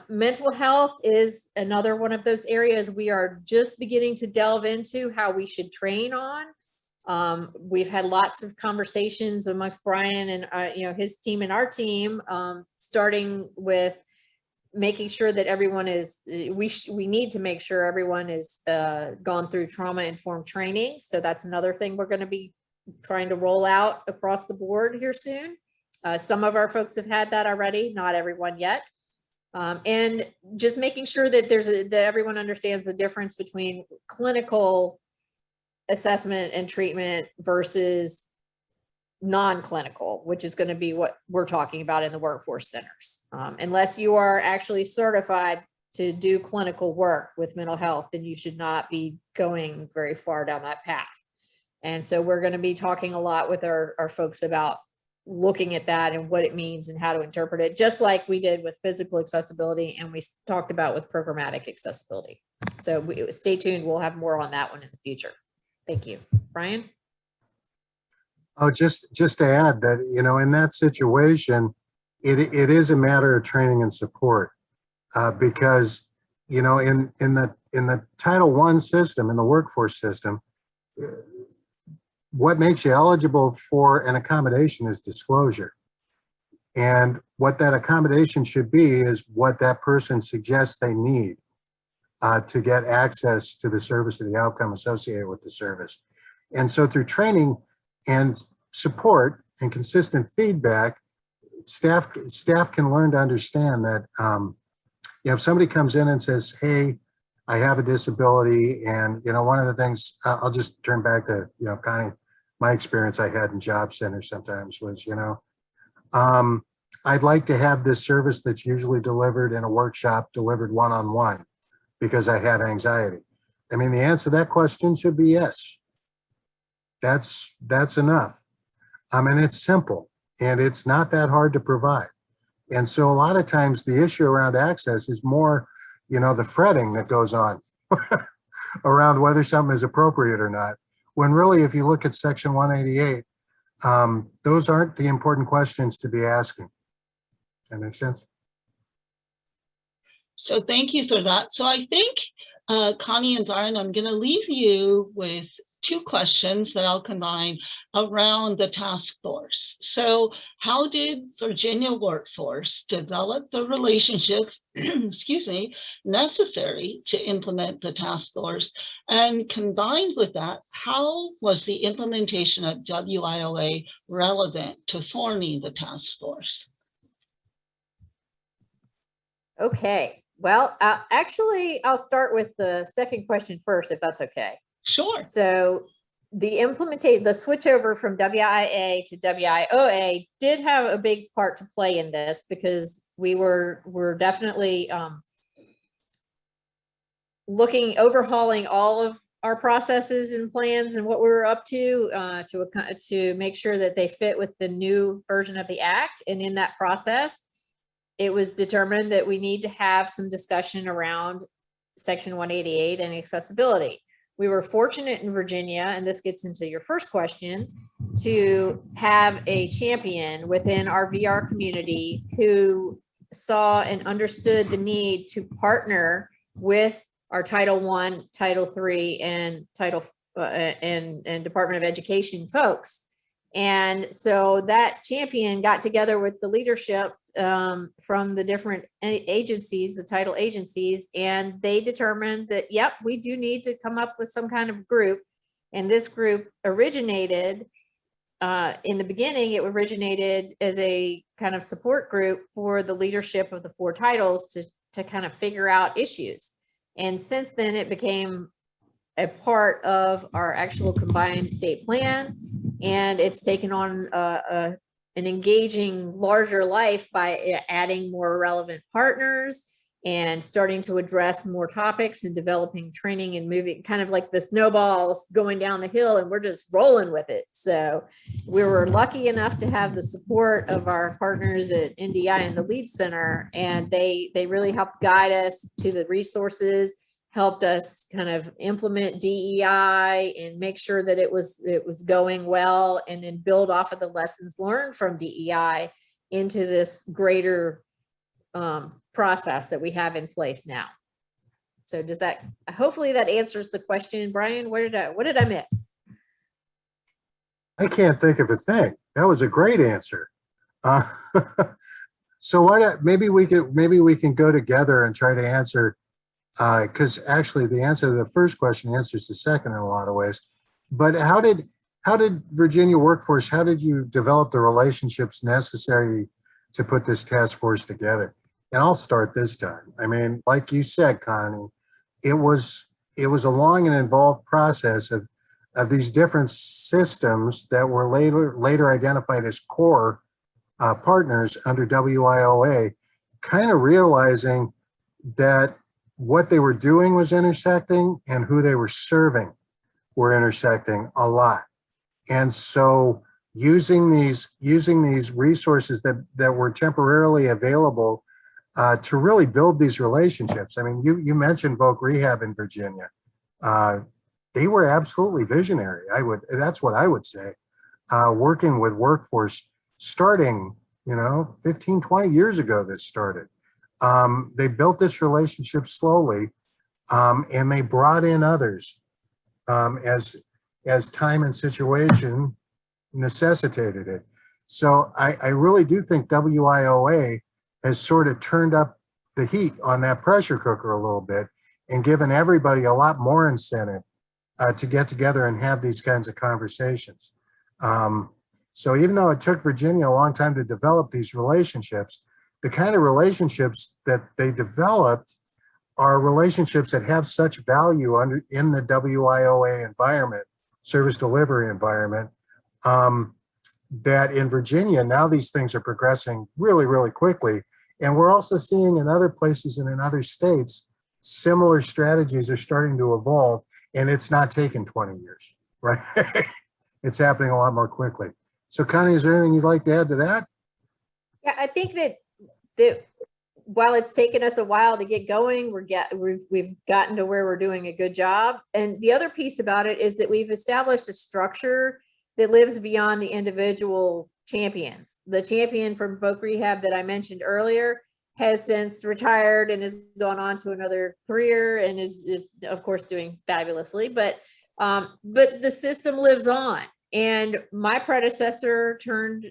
Mental health is another one of those areas we are just beginning to delve into how we should train on. We've had lots of conversations amongst Brian and his team and our team, starting with making sure that everyone is, we need to make sure everyone is gone through trauma-informed training. So that's another thing we're going to be trying to roll out across the board here soon. Some of our folks have had that already, not everyone yet. And just making sure that that everyone understands the difference between clinical assessment and treatment versus non-clinical, which is going to be what we're talking about in the workforce centers. Unless you are actually certified to do clinical work with mental health, then you should not be going very far down that path. And so we're going to be talking a lot with our folks about looking at that and what it means and how to interpret it, just like we did with physical accessibility and we talked about with programmatic accessibility. So stay tuned. We'll have more on that one in the future. Thank you. Brian? Oh, just to add that, in that situation, it is a matter of training and support, because, in the Title I system, in the workforce system, what makes you eligible for an accommodation is disclosure. And what that accommodation should be is what that person suggests they need to get access to the service or the outcome associated with the service. And so through training and support and consistent feedback, staff can learn to understand that if somebody comes in and says, hey, I have a disability, and, one of the things, I'll just turn back to, Connie, my experience I had in job centers sometimes was, I'd like to have this service that's usually delivered in a workshop delivered one-on-one because I had anxiety. I mean, the answer to that question should be yes. That's enough. And it's simple, and it's not that hard to provide. And so a lot of times the issue around access is more, the fretting that goes on around whether something is appropriate or not. When really, if you look at Section 188, those aren't the important questions to be asking. That makes sense? So thank you for that. So I think, Connie and Brian, I'm going to leave you with two questions that I'll combine around the task force. So how did Virginia Workforce develop the relationships, excuse me, necessary to implement the task force? And combined with that, how was the implementation of WIOA relevant to forming the task force? Okay, well, actually, I'll start with the second question first, if that's okay. Sure. So the switch over from WIA to WIOA did have a big part to play in this, because we're definitely overhauling all of our processes and plans and what we were up to make sure that they fit with the new version of the Act. And in that process, it was determined that we need to have some discussion around Section 188 and accessibility. We were fortunate in Virginia, and this gets into your first question, to have a champion within our VR community who saw and understood the need to partner with our Title I, Title III, and and Department of Education folks. And so that champion got together with the leadership from the different agencies, the title agencies, and they determined that, yep, we do need to come up with some kind of group. And this group originated, in the beginning, it originated as a kind of support group for the leadership of the four titles to kind of figure out issues. And since then, it became a part of our actual combined state plan, and it's taken on an engaging larger life by adding more relevant partners and starting to address more topics and developing training and moving, kind of like the snowballs going down the hill, and we're just rolling with it. So we were lucky enough to have the support of our partners at NDI and the Lead Center, and they really helped guide us to the resources, helped us kind of implement DEI and make sure that it was going well, and then build off of the lessons learned from DEI into this greater process that we have in place now. So does that, hopefully that answers the question. Brian, what did I miss? I can't think of a thing. That was a great answer. So maybe we can go together and try to answer, because actually the answer to the first question answers the second in a lot of ways. But how did Virginia Workforce, how did you develop the relationships necessary to put this task force together? And I'll start this time. I mean, like you said, Connie, it was a long and involved process of these different systems that were later identified as core partners under WIOA, kind of realizing that what they were doing was intersecting and who they were serving were intersecting a lot. And so using these resources that were temporarily available to really build these relationships. I mean, you mentioned Voc Rehab in Virginia. They were absolutely visionary. That's what I would say. Working with workforce starting, 15, 20 years ago, this started. They built this relationship slowly, and they brought in others as time and situation necessitated it. So I really do think WIOA has sort of turned up the heat on that pressure cooker a little bit and given everybody a lot more incentive to get together and have these kinds of conversations. So even though it took Virginia a long time to develop these relationships, the kind of relationships that they developed are relationships that have such value in the WIOA environment, service delivery environment, that in Virginia, now these things are progressing really, really quickly. And we're also seeing in other places and in other states, similar strategies are starting to evolve, and it's not taken 20 years, right? It's happening a lot more quickly. So Connie, is there anything you'd like to add to that? Yeah, I think that while it's taken us a while to get going, we've gotten to where we're doing a good job. And the other piece about it is that we've established a structure that lives beyond the individual champions. The champion from Voc Rehab that I mentioned earlier has since retired and has gone on to another career and is of course doing fabulously, but the system lives on. And my predecessor turned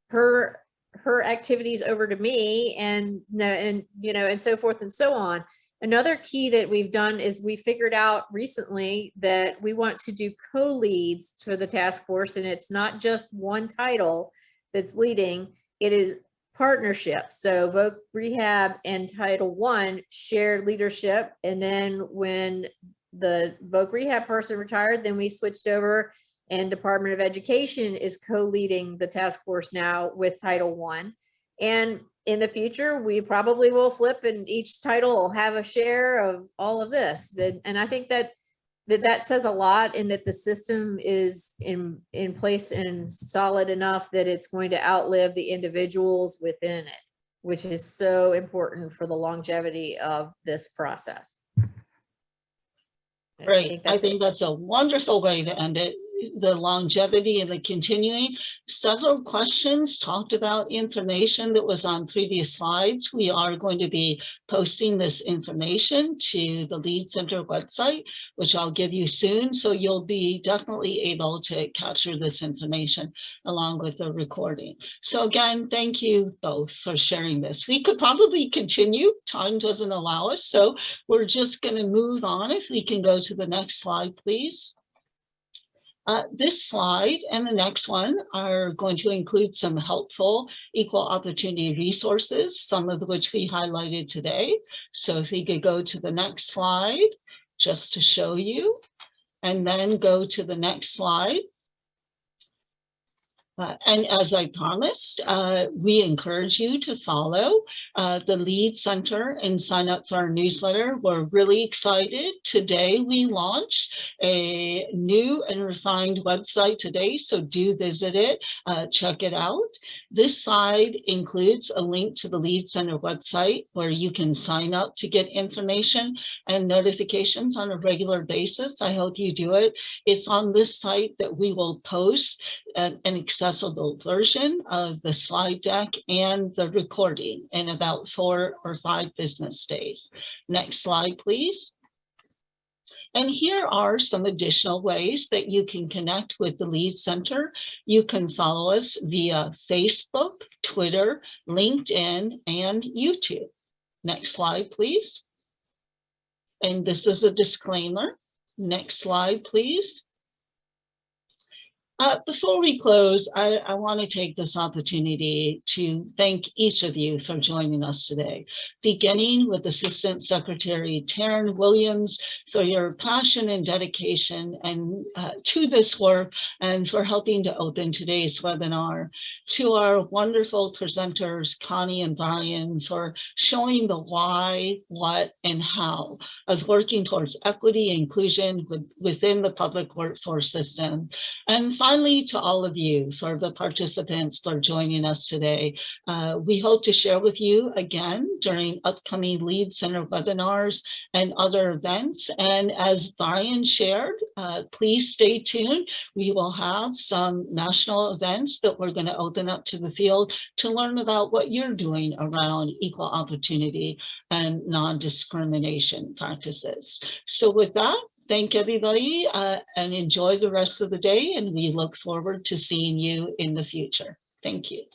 her activities over to me, and you know, and so forth and so on. Another key that we've done is we figured out recently that we want to do co-leads for the task force, and it's not just one title that's leading, it is partnership. So Voc Rehab and Title I shared leadership, and then when the Voc Rehab person retired, then we switched over, and Department of Education is co-leading the task force now with Title I. And in the future, we probably will flip, and each title will have a share of all of this. And I think that says a lot, in that the system is in place and solid enough that it's going to outlive the individuals within it, which is so important for the longevity of this process. Right. I think that's a wonderful way to end it. The longevity and the continuing. Several questions talked about information that was on previous slides. We are going to be posting this information to the Lead Center website, which I'll give you soon. So you'll be definitely able to capture this information along with the recording. So again, thank you both for sharing this. We could probably continue. Time doesn't allow us. So we're just going to move on. If we can go to the next slide, please. This slide and the next one are going to include some helpful equal opportunity resources, some of which we highlighted today. So if we could go to the next slide, just to show you, and then go to the next slide. And as I promised, we encourage you to follow the Lead Center and sign up for our newsletter. We're really excited. Today we launched a new and refined website today, so do visit it, check it out. This slide includes a link to the Lead Center website where you can sign up to get information and notifications on a regular basis. I hope you do it. It's on this site that we will post an accessible version of the slide deck and the recording in about 4 or 5 business days. Next slide, please. And here are some additional ways that you can connect with the Lead Center. You can follow us via Facebook, Twitter, LinkedIn, and YouTube. Next slide, please. And this is a disclaimer. Next slide, please. Before we close, I want to take this opportunity to thank each of you for joining us today, beginning with Assistant Secretary Taryn Williams for your passion and dedication and to this work and for helping to open today's webinar, to our wonderful presenters, Connie and Brian, for showing the why, what, and how of working towards equity and inclusion within the public workforce system. And finally, to all of you, for the participants for joining us today. We hope to share with you again during upcoming Lead Center webinars and other events. And as Brian shared, please stay tuned. We will have some national events that we're going to open up to the field to learn about what you're doing around equal opportunity and non-discrimination practices. So with that, thank everybody and enjoy the rest of the day. And we look forward to seeing you in the future. Thank you.